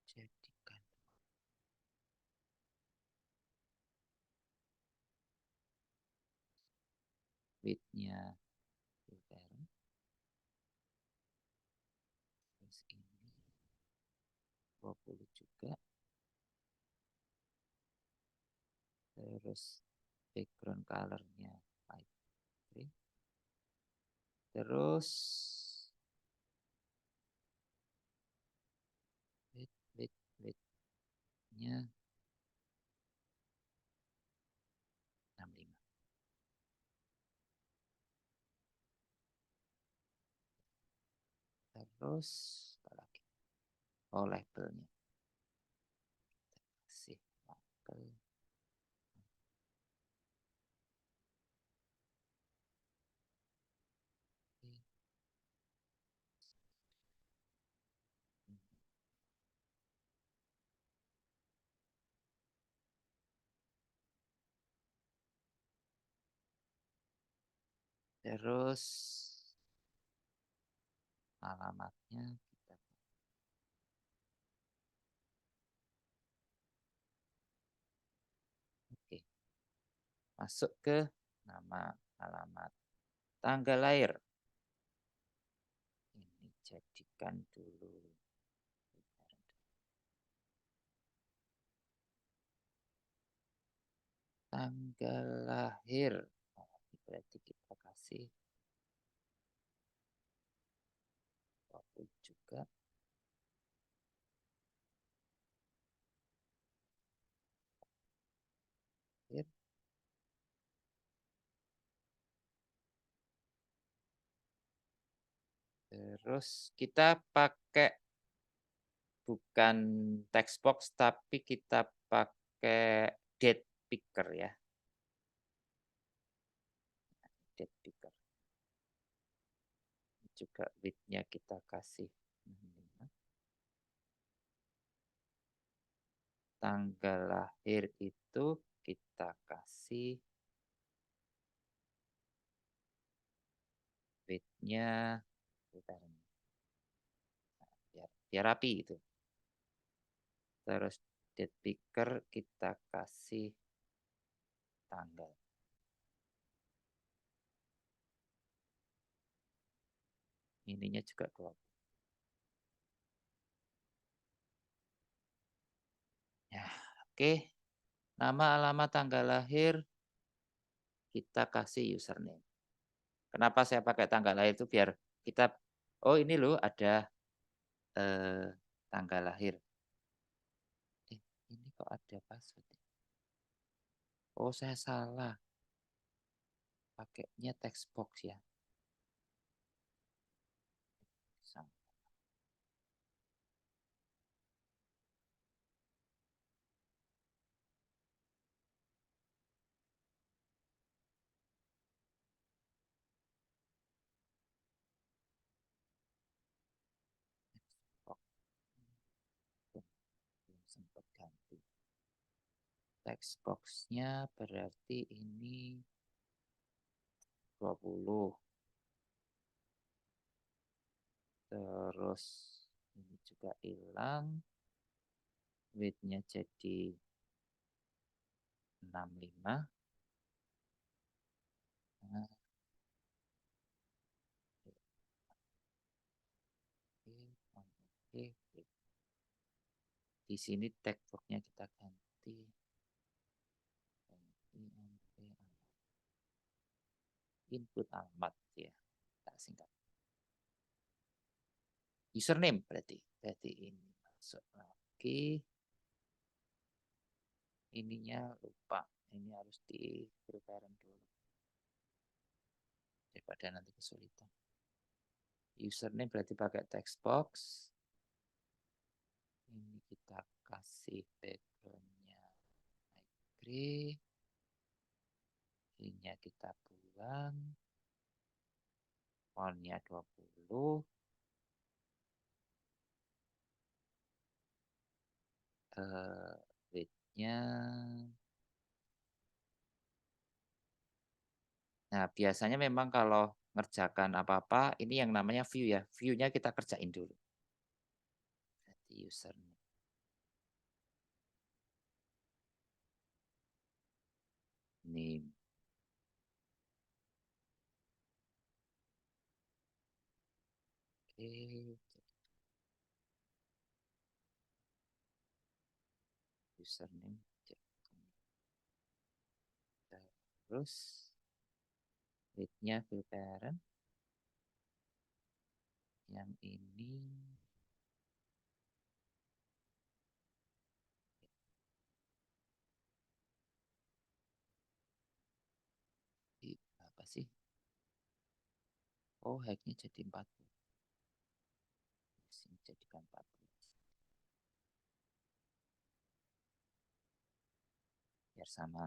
jadikan width-nya parent. Terus ini 20 juga. Terus background color-nya light green. Terus Width-nya 65. Terus apa lagi? Oh, labelnya. Kasih label. Terus alamatnya kita oke. Masuk ke nama, alamat, tanggal lahir. Ini jadikan dulu tanggal lahir. Nah, berarti kita kasih 20 juga. Lahir. Terus kita pakai bukan text box tapi kita pakai date picker ya. Date picker. Juga width-nya kita kasih 5. Tanggal lahir itu kita kasih width-nya biar rapi itu. Terus date picker kita kasih tanggal. Ininya juga 20. Ya, oke. Nama, alamat, tanggal lahir kita kasih username. Kenapa saya pakai tanggal lahir itu biar kita oh ini loh ada tanggal lahir. Ini kok ada password. Oh, saya salah. Pakainya text box ya. Belum sempat ganti. Text box-nya berarti ini 20. Terus ini juga hilang. Width-nya jadi 65. Nah, oke. Di sini text box-nya kita ganti. Input alamat ya. Kita singkat. Username berarti. Berarti ini masuk lagi. Ininya lupa. Ini harus di prepare dulu. Daripada nanti kesulitan. Username berarti pakai text box. Ini kita kasih background-nya gray. Ininya kita buang. Font-nya 20. Width-nya. Nah, biasanya memang kalau ngerjakan apa-apa, ini yang namanya view ya. View-nya kita kerjain dulu. Berarti username. Name. Oke. Username. Terus width-nya fill parent. Yang ini sih? Oh, hacknya jadi 40. Sini jadikan 40. Biar sama.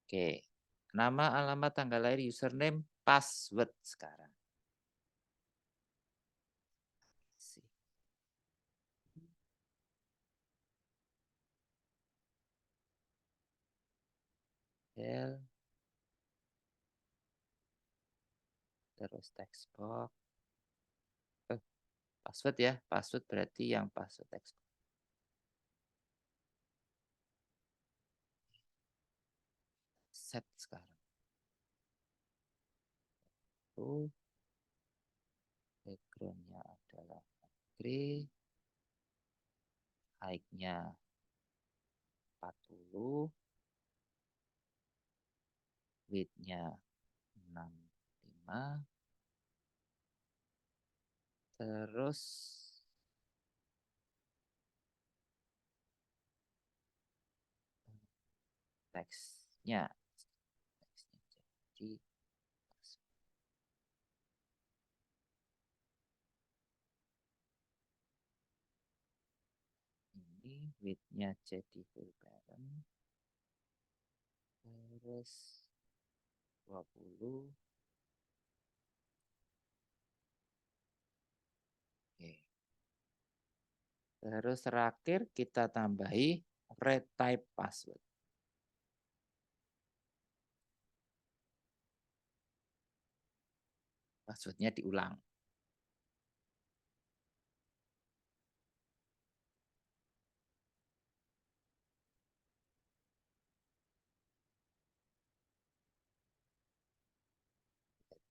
Oke. Nama, alamat, tanggal lahir, username, password sekarang. Del, terus text box. Password ya. Password berarti yang password text box. Set sekarang. Itu backgroundnya adalah gray. Height-nya 40. Width-nya 65. Terus teksnya jadi ini width-nya jadi full parent. Terus 20. Oke. Terus terakhir kita tambahi retype password. Passwordnya diulang.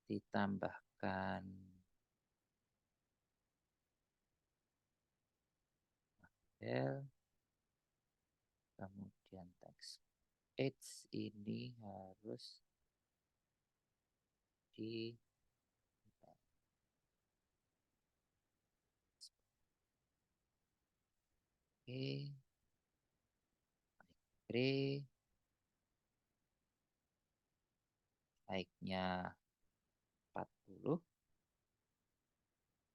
Ditambahkan del, kemudian teks H ini harus di Oke, gray, height-nya 40,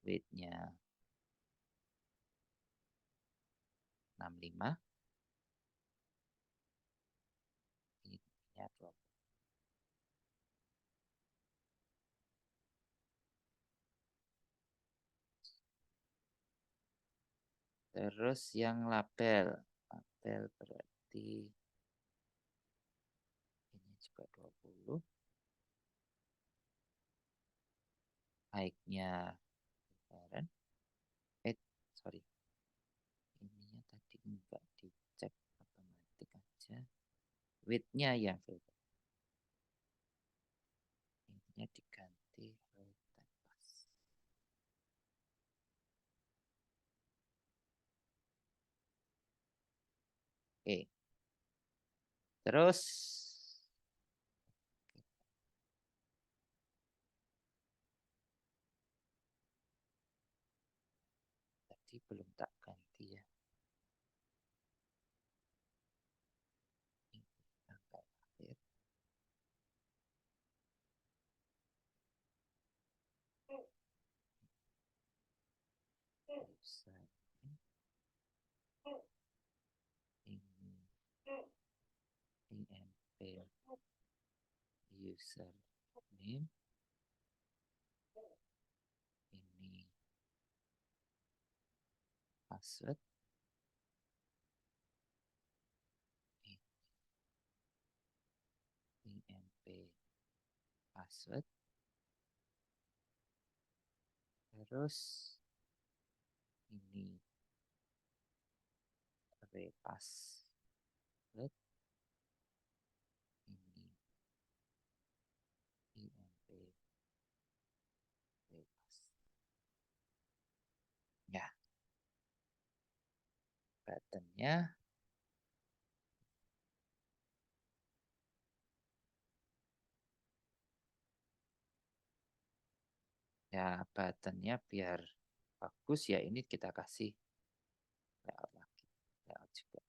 width-nya 65, ininya 20. Terus yang label, label berarti ini juga 20, height-nya parent, sorry, ininya tadi enggak dicek otomatis aja, width-nya yang filter, ininya diganti pas. Oke, terus tadi belum tak ganti ya. Ini tanggal lahir. Username. Ini INP username. Ini password. INP password. Terus ini repassword. Ini INP repass. Ya, buttonnya ya, buttonnya biar bagus ya, ini kita kasih layout lagi, layout juga.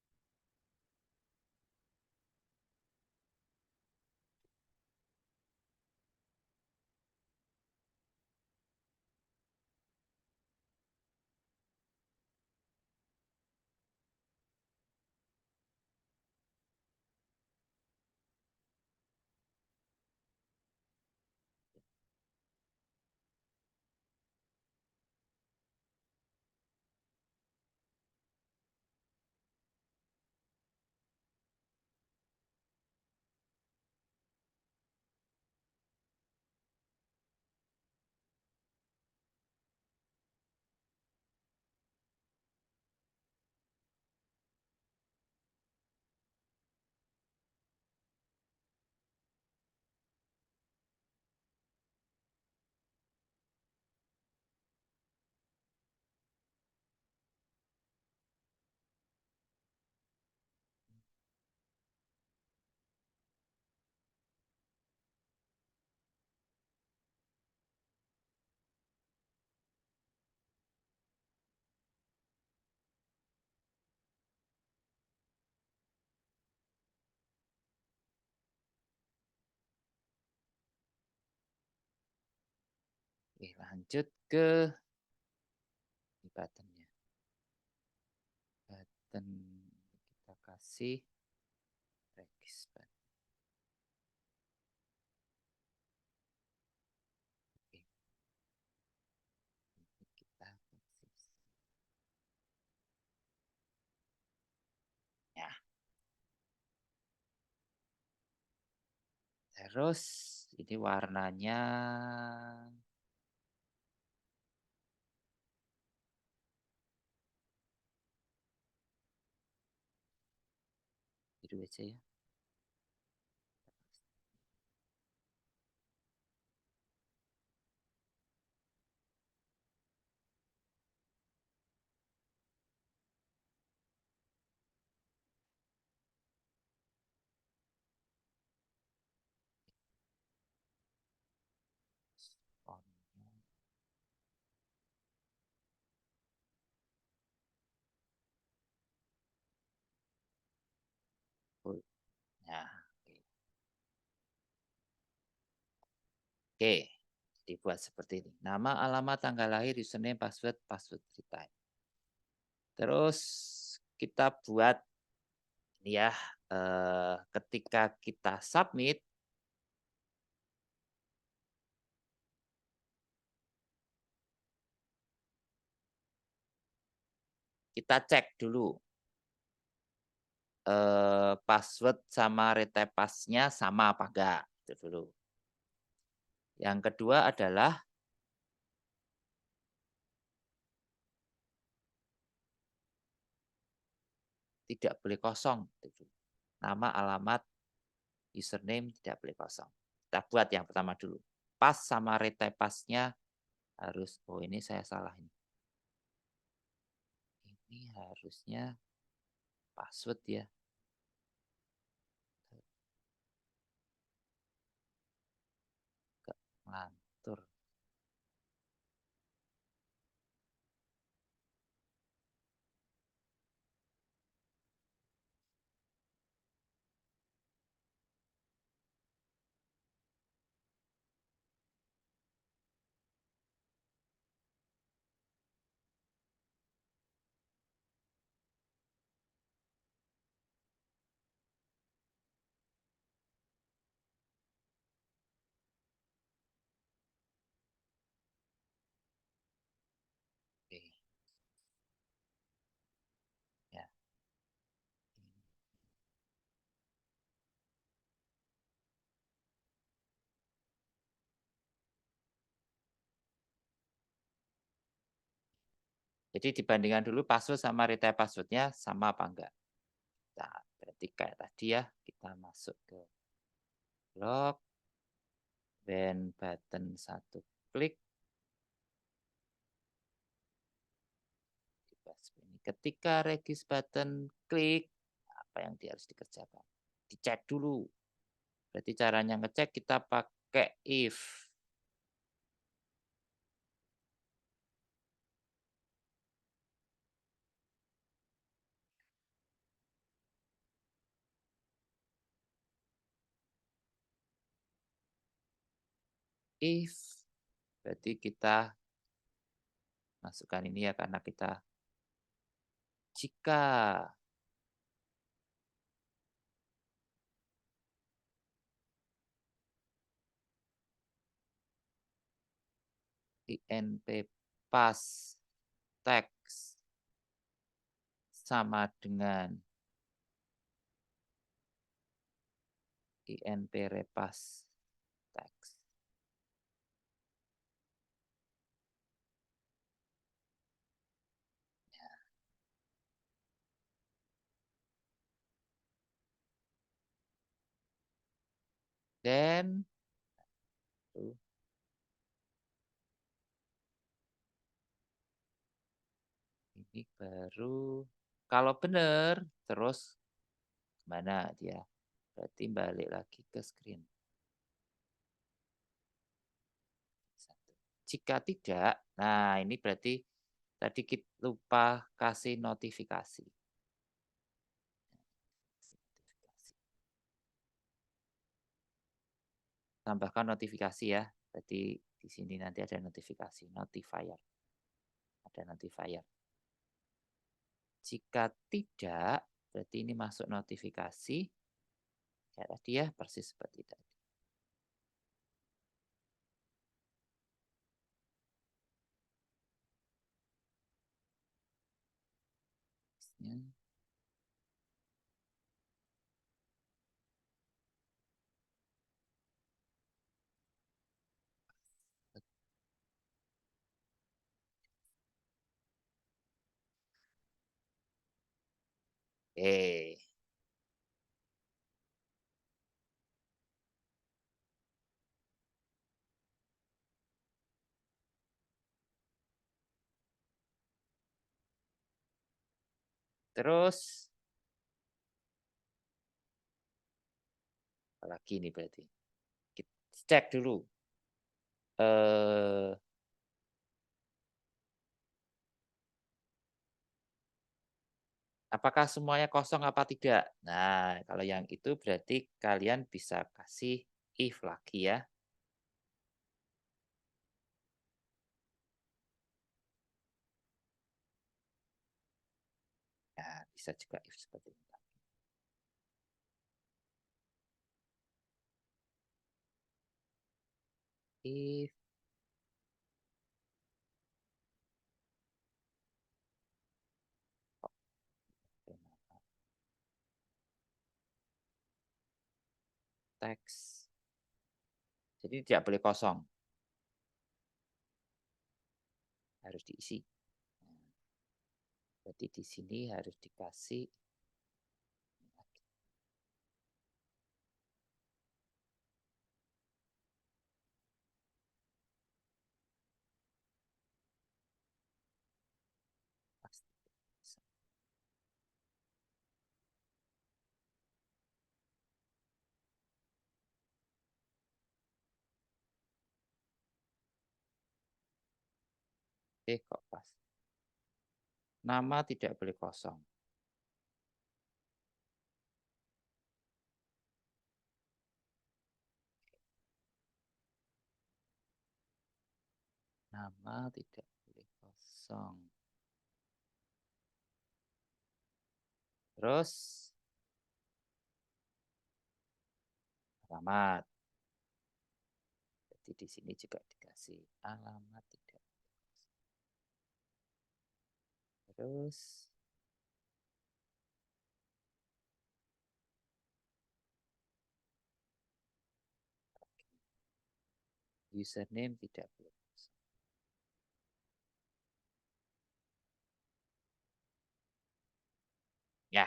Lanjut ke buttonnya. Button kita kasih register. Oke, ini kita kasih. Ya, terus ini warnanya biru aja ya. Fontnya full. Nah, oke. Oke, dibuat seperti ini. Nama, alamat, tanggal lahir, username, password, password retype. Terus kita buat ini ya, ketika kita submit, kita cek dulu, password sama retype passnya sama apa enggak, itu dulu. Yang kedua adalah tidak boleh kosong, itu. Nama, alamat, username tidak boleh kosong. Kita buat yang pertama dulu. Pas sama retype passnya harus, oh ini saya salah ini. Ini harusnya password ya. Agak ngantur. Oke, ya. Jadi dibandingkan dulu password sama retype passwordnya sama apa enggak. Nah, berarti kayak tadi ya, kita masuk ke log, then button satu klik, ketika regis button klik, apa yang dia harus dikerjakan? Dicek dulu. Berarti caranya ngecek kita pakai if. If berarti kita masukkan ini ya karena kita jika INP pas teks sama dengan INP repas teks. Dan ini baru kalau benar terus mana dia? Berarti balik lagi ke screen. Jika tidak, nah ini berarti tadi kita lupa kasih notifikasi. Tambahkan notifikasi ya. Berarti Di sini nanti ada notifikasi, notifier. Ada notifier. Jika tidak, berarti ini masuk notifikasi. Kayak tadi ya, persis seperti tadi. Ya. Oke. Terus, apalagi ini berarti. Kita cek dulu. Eh, apakah semuanya kosong apa tidak? Nah, kalau yang itu berarti kalian bisa kasih if lagi ya. Ya, bisa juga if seperti itu. If teks. Jadi tidak boleh kosong, harus diisi. Nah, berarti di sini harus dikasih pasti. Kok pas. Nama tidak boleh kosong. Nama tidak boleh kosong. Terus alamat. Jadi di sini juga dikasih alamat tidak. Terus username tidak boleh kosong. Ya,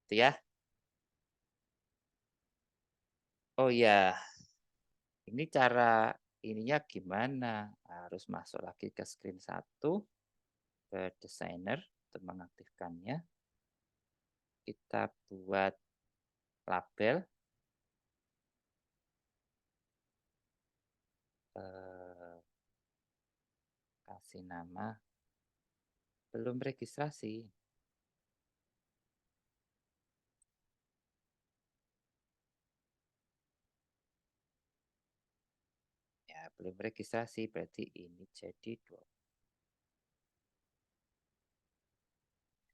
itu ya. Oh ya, ini cara ininya gimana? Harus masuk lagi ke screen 1, ke designer untuk mengaktifkannya. Kita buat label. Eh, kasih nama. Belum registrasi. Ya, belum registrasi. Berarti ini jadi 2.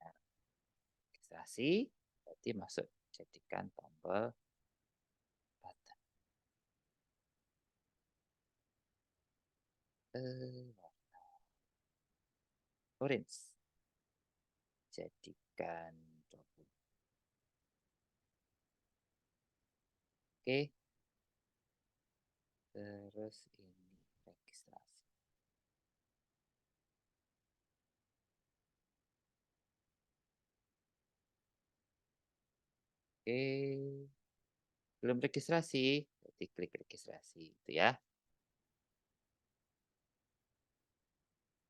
Nah, registrasi. Berarti masuk jadikan tombol button. Warna orange. Jadikan double. Oke. Terus ini registrasi. Oke. Belum registrasi. Berarti klik registrasi. Itu ya.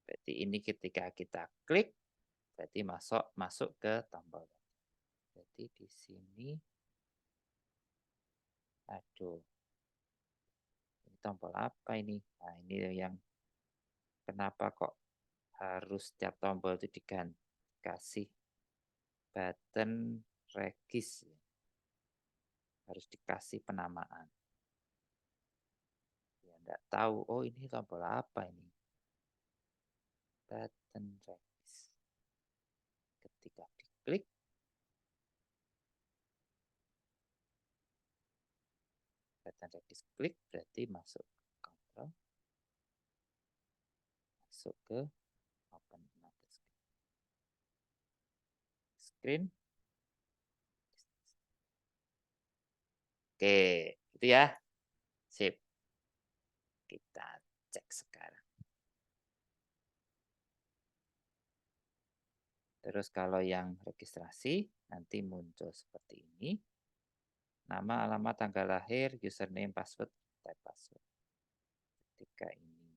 Berarti ini ketika kita klik, berarti masuk ke tombol. Jadi di sini, aduh, ini tombol apa ini? Nah, ini yang kenapa kok harus setiap tombol itu diganti, kasih button regis, harus dikasih penamaan. Ya, nggak tahu, oh ini tombol apa ini? Button release. Ketika diklik, button release klik berarti masuk ke kontrol, masuk ke open another screen. Oke, itu ya. Sip. Kita cek sekarang. Terus kalau yang registrasi nanti muncul seperti ini. Nama, alamat, tanggal lahir, username, password, type password. Ketika ini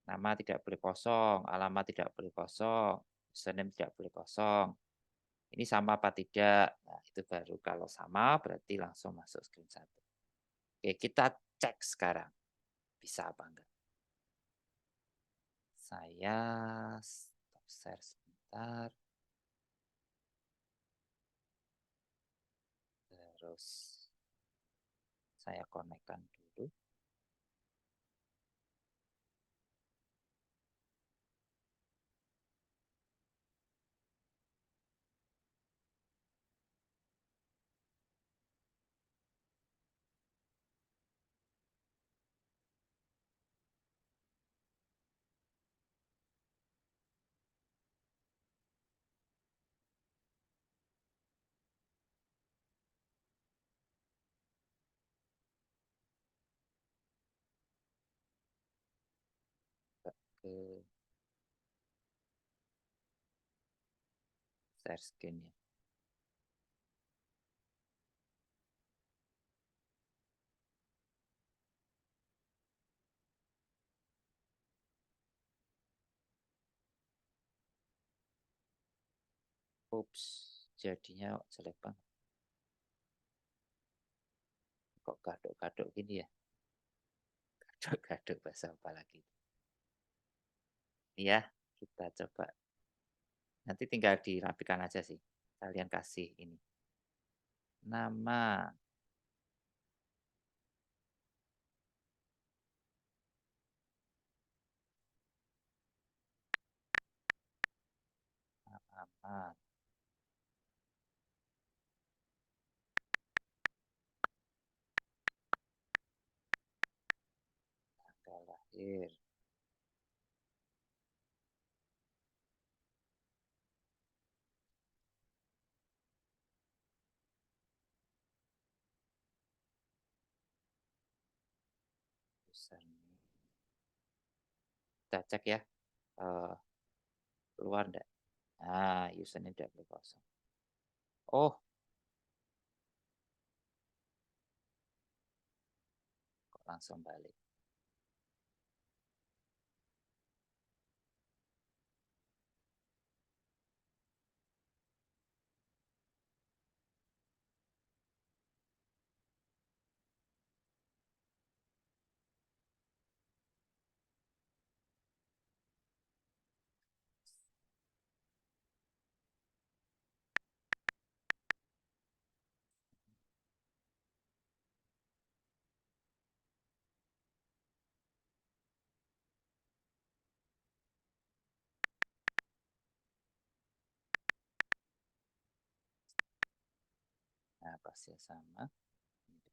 nama tidak boleh kosong, alamat tidak boleh kosong, username tidak boleh kosong. Ini sama apa tidak? Nah, itu baru kalau sama berarti langsung masuk screen 1. Oke, kita cek sekarang. Bisa apa enggak? Saya stop share sebentar. Terus saya konekkan dulu. Ke share screen ya. Ups, jadinya jelek banget. Kok gaduk-gaduk gini ya? Gaduk-gaduk bahasa apa lagi? Ini ya, kita coba. Nanti tinggal dirapikan aja sih. Kalian kasih ini. Nama, alamat, tanggal lahir, username. Kita cek ya, keluar enggak? Nah, username tidak boleh kosong. Oh, kok langsung balik. Nah, pasti sama.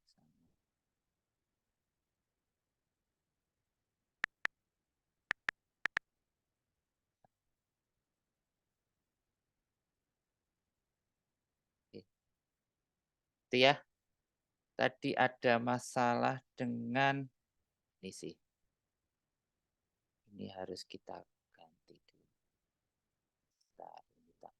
Sama. Oke. Itu ya, tadi ada masalah dengan ini sih. Ini harus kita ganti dulu. Bentar, bentar.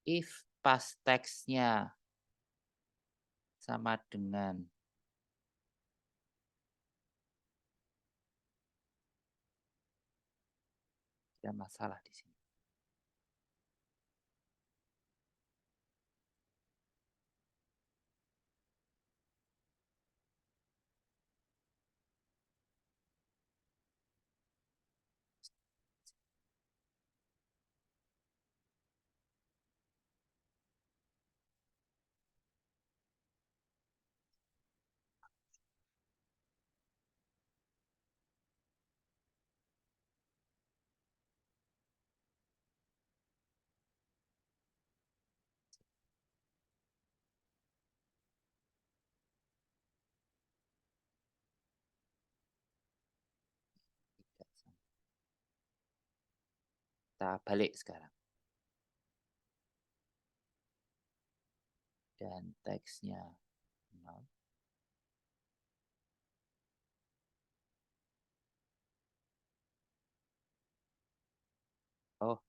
If pas teksnya sama dengan ada masalah di sini. Tidak sama. Kita balik sekarang. Dan teksnya nol. Oh,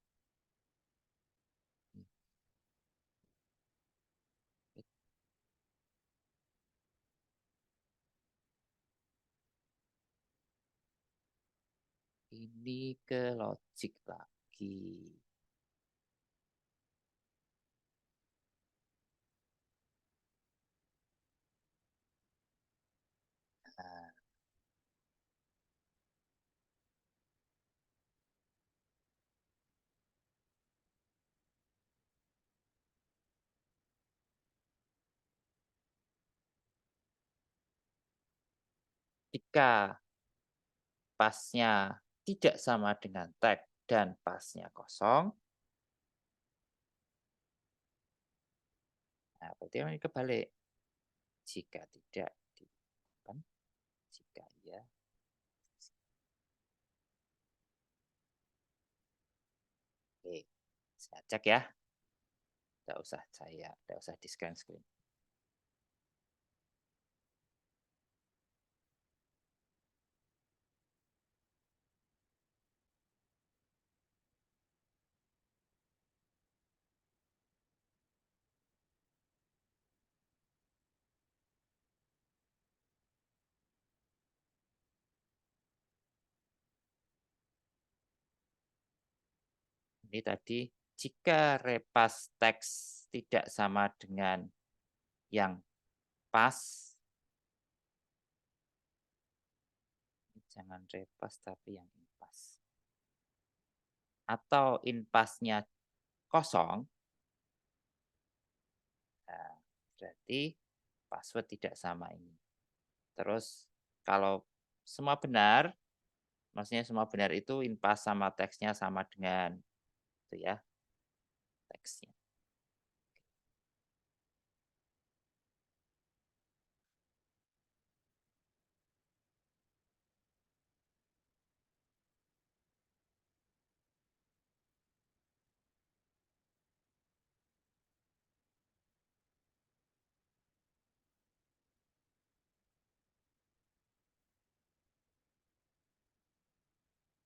ini ke logic lagi. Nah, jika pasnya tidak sama dengan tag dan pasnya kosong, nah berarti ini kebalik. Jika tidak dilakukan, jika iya. Oke, saya cek ya. Tidak usah di scan screen. Ini tadi jika repas teks tidak sama dengan yang pas, jangan repas tapi yang impas. Atau impasnya kosong, nah, berarti password tidak sama ini. Terus kalau semua benar, maksudnya semua benar itu impas sama teksnya sama dengan itu ya teksnya.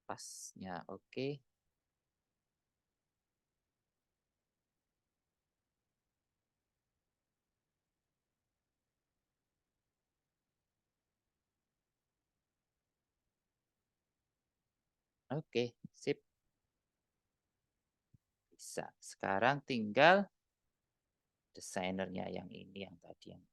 Pasnya oke. Oke, sip. Bisa. Sekarang tinggal desainernya yang ini yang tadi yang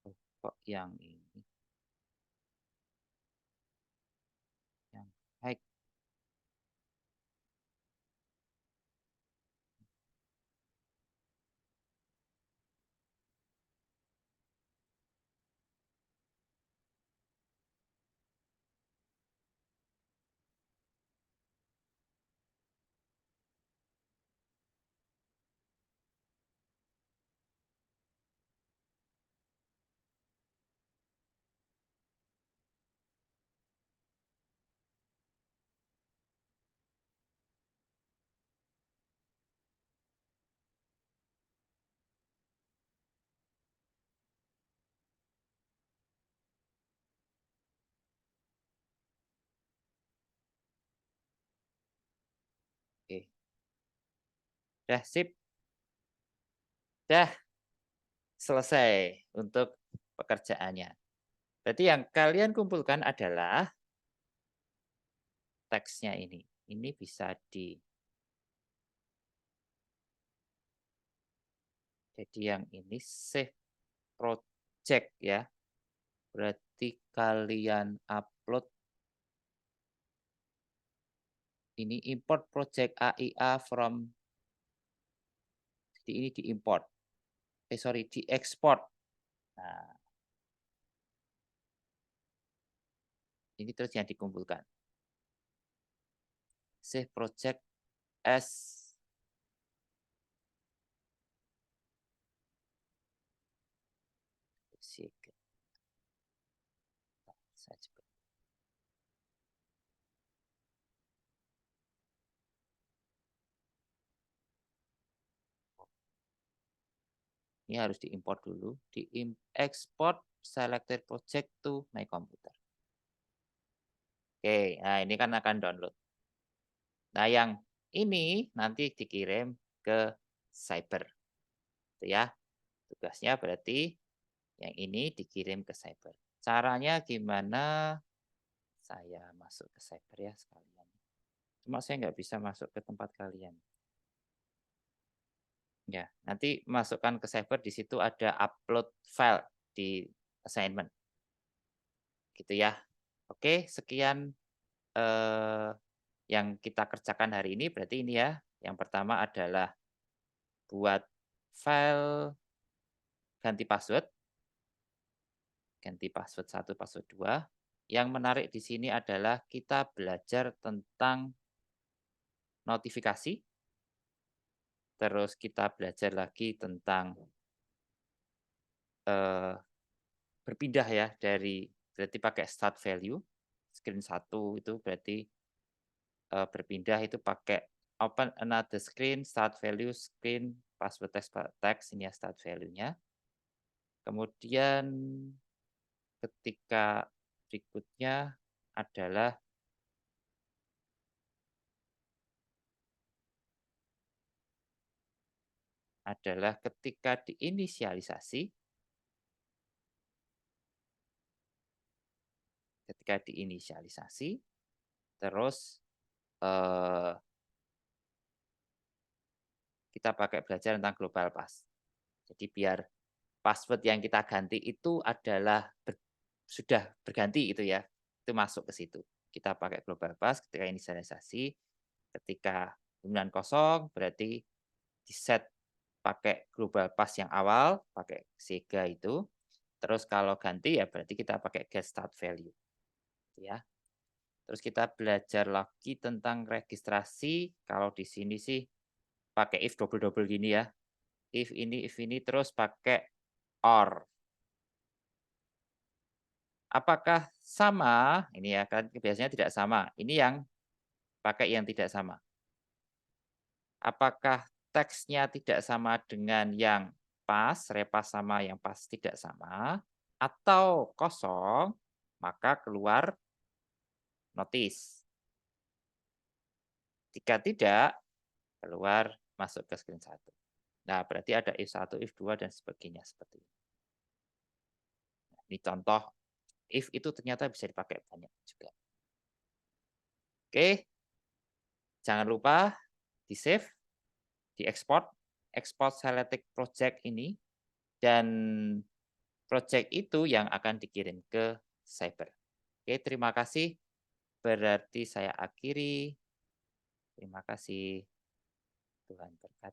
oh, kok yang ini yang hack. Dah sip, dah selesai untuk pekerjaannya. Berarti yang kalian kumpulkan adalah teksnya ini. Ini bisa jadi yang ini save project ya. Berarti kalian upload ini import project AIA from, jadi ini diimport. Sorry, diekspor. Nah, ini terus yang dikumpulkan. Save project as saya juga. Ini harus diimport dulu, export selected project to my computer. Oke, nah ini kan akan download. Nah, yang ini nanti dikirim ke Cyber. Itu ya. Tugasnya berarti yang ini dikirim ke Cyber. Caranya gimana? Saya masuk ke Cyber ya sekalian. Cuma saya nggak bisa masuk ke tempat kalian. Ya, nanti masukkan ke Cyber, di situ ada upload file di assignment. Gitu ya. Oke, sekian yang kita kerjakan hari ini berarti ini ya. Yang pertama adalah buat file ganti password 1, password 2. Yang menarik di sini adalah kita belajar tentang notifikasi, terus kita belajar lagi tentang eh, berpindah ya dari, berarti pakai start value, screen 1 itu berarti berpindah itu pakai open another screen, start value screen, password text ini ya start value-nya. Kemudian ketika berikutnya adalah ketika diinisialisasi, terus eh, kita pakai belajar tentang global pass. Jadi biar password yang kita ganti itu adalah sudah berganti itu ya, itu masuk ke situ. Kita pakai global pass ketika inisialisasi, ketika hubungan kosong berarti di set pakai global pass yang awal, pakai Sega itu. Terus kalau ganti ya berarti kita pakai get start value. Ya. Terus kita belajar lagi tentang registrasi. Kalau di sini sih pakai if double-double gini ya. If ini terus pakai OR. Apakah sama? Ini ya kan biasanya tidak sama. Ini yang pakai yang tidak sama. Apakah teksnya tidak sama dengan yang pas, repas sama yang pas tidak sama, atau kosong, maka keluar notice. Jika tidak, keluar masuk ke screen 1. Nah, berarti ada if 1, if 2, dan sebagainya seperti ini. Nah, ini contoh if itu ternyata bisa dipakai banyak juga. Oke, jangan lupa di-save, di-export, export selected project ini, dan project itu yang akan dikirim ke Cyber. Oke, terima kasih. Berarti saya akhiri. Terima kasih. Tuhan berkati.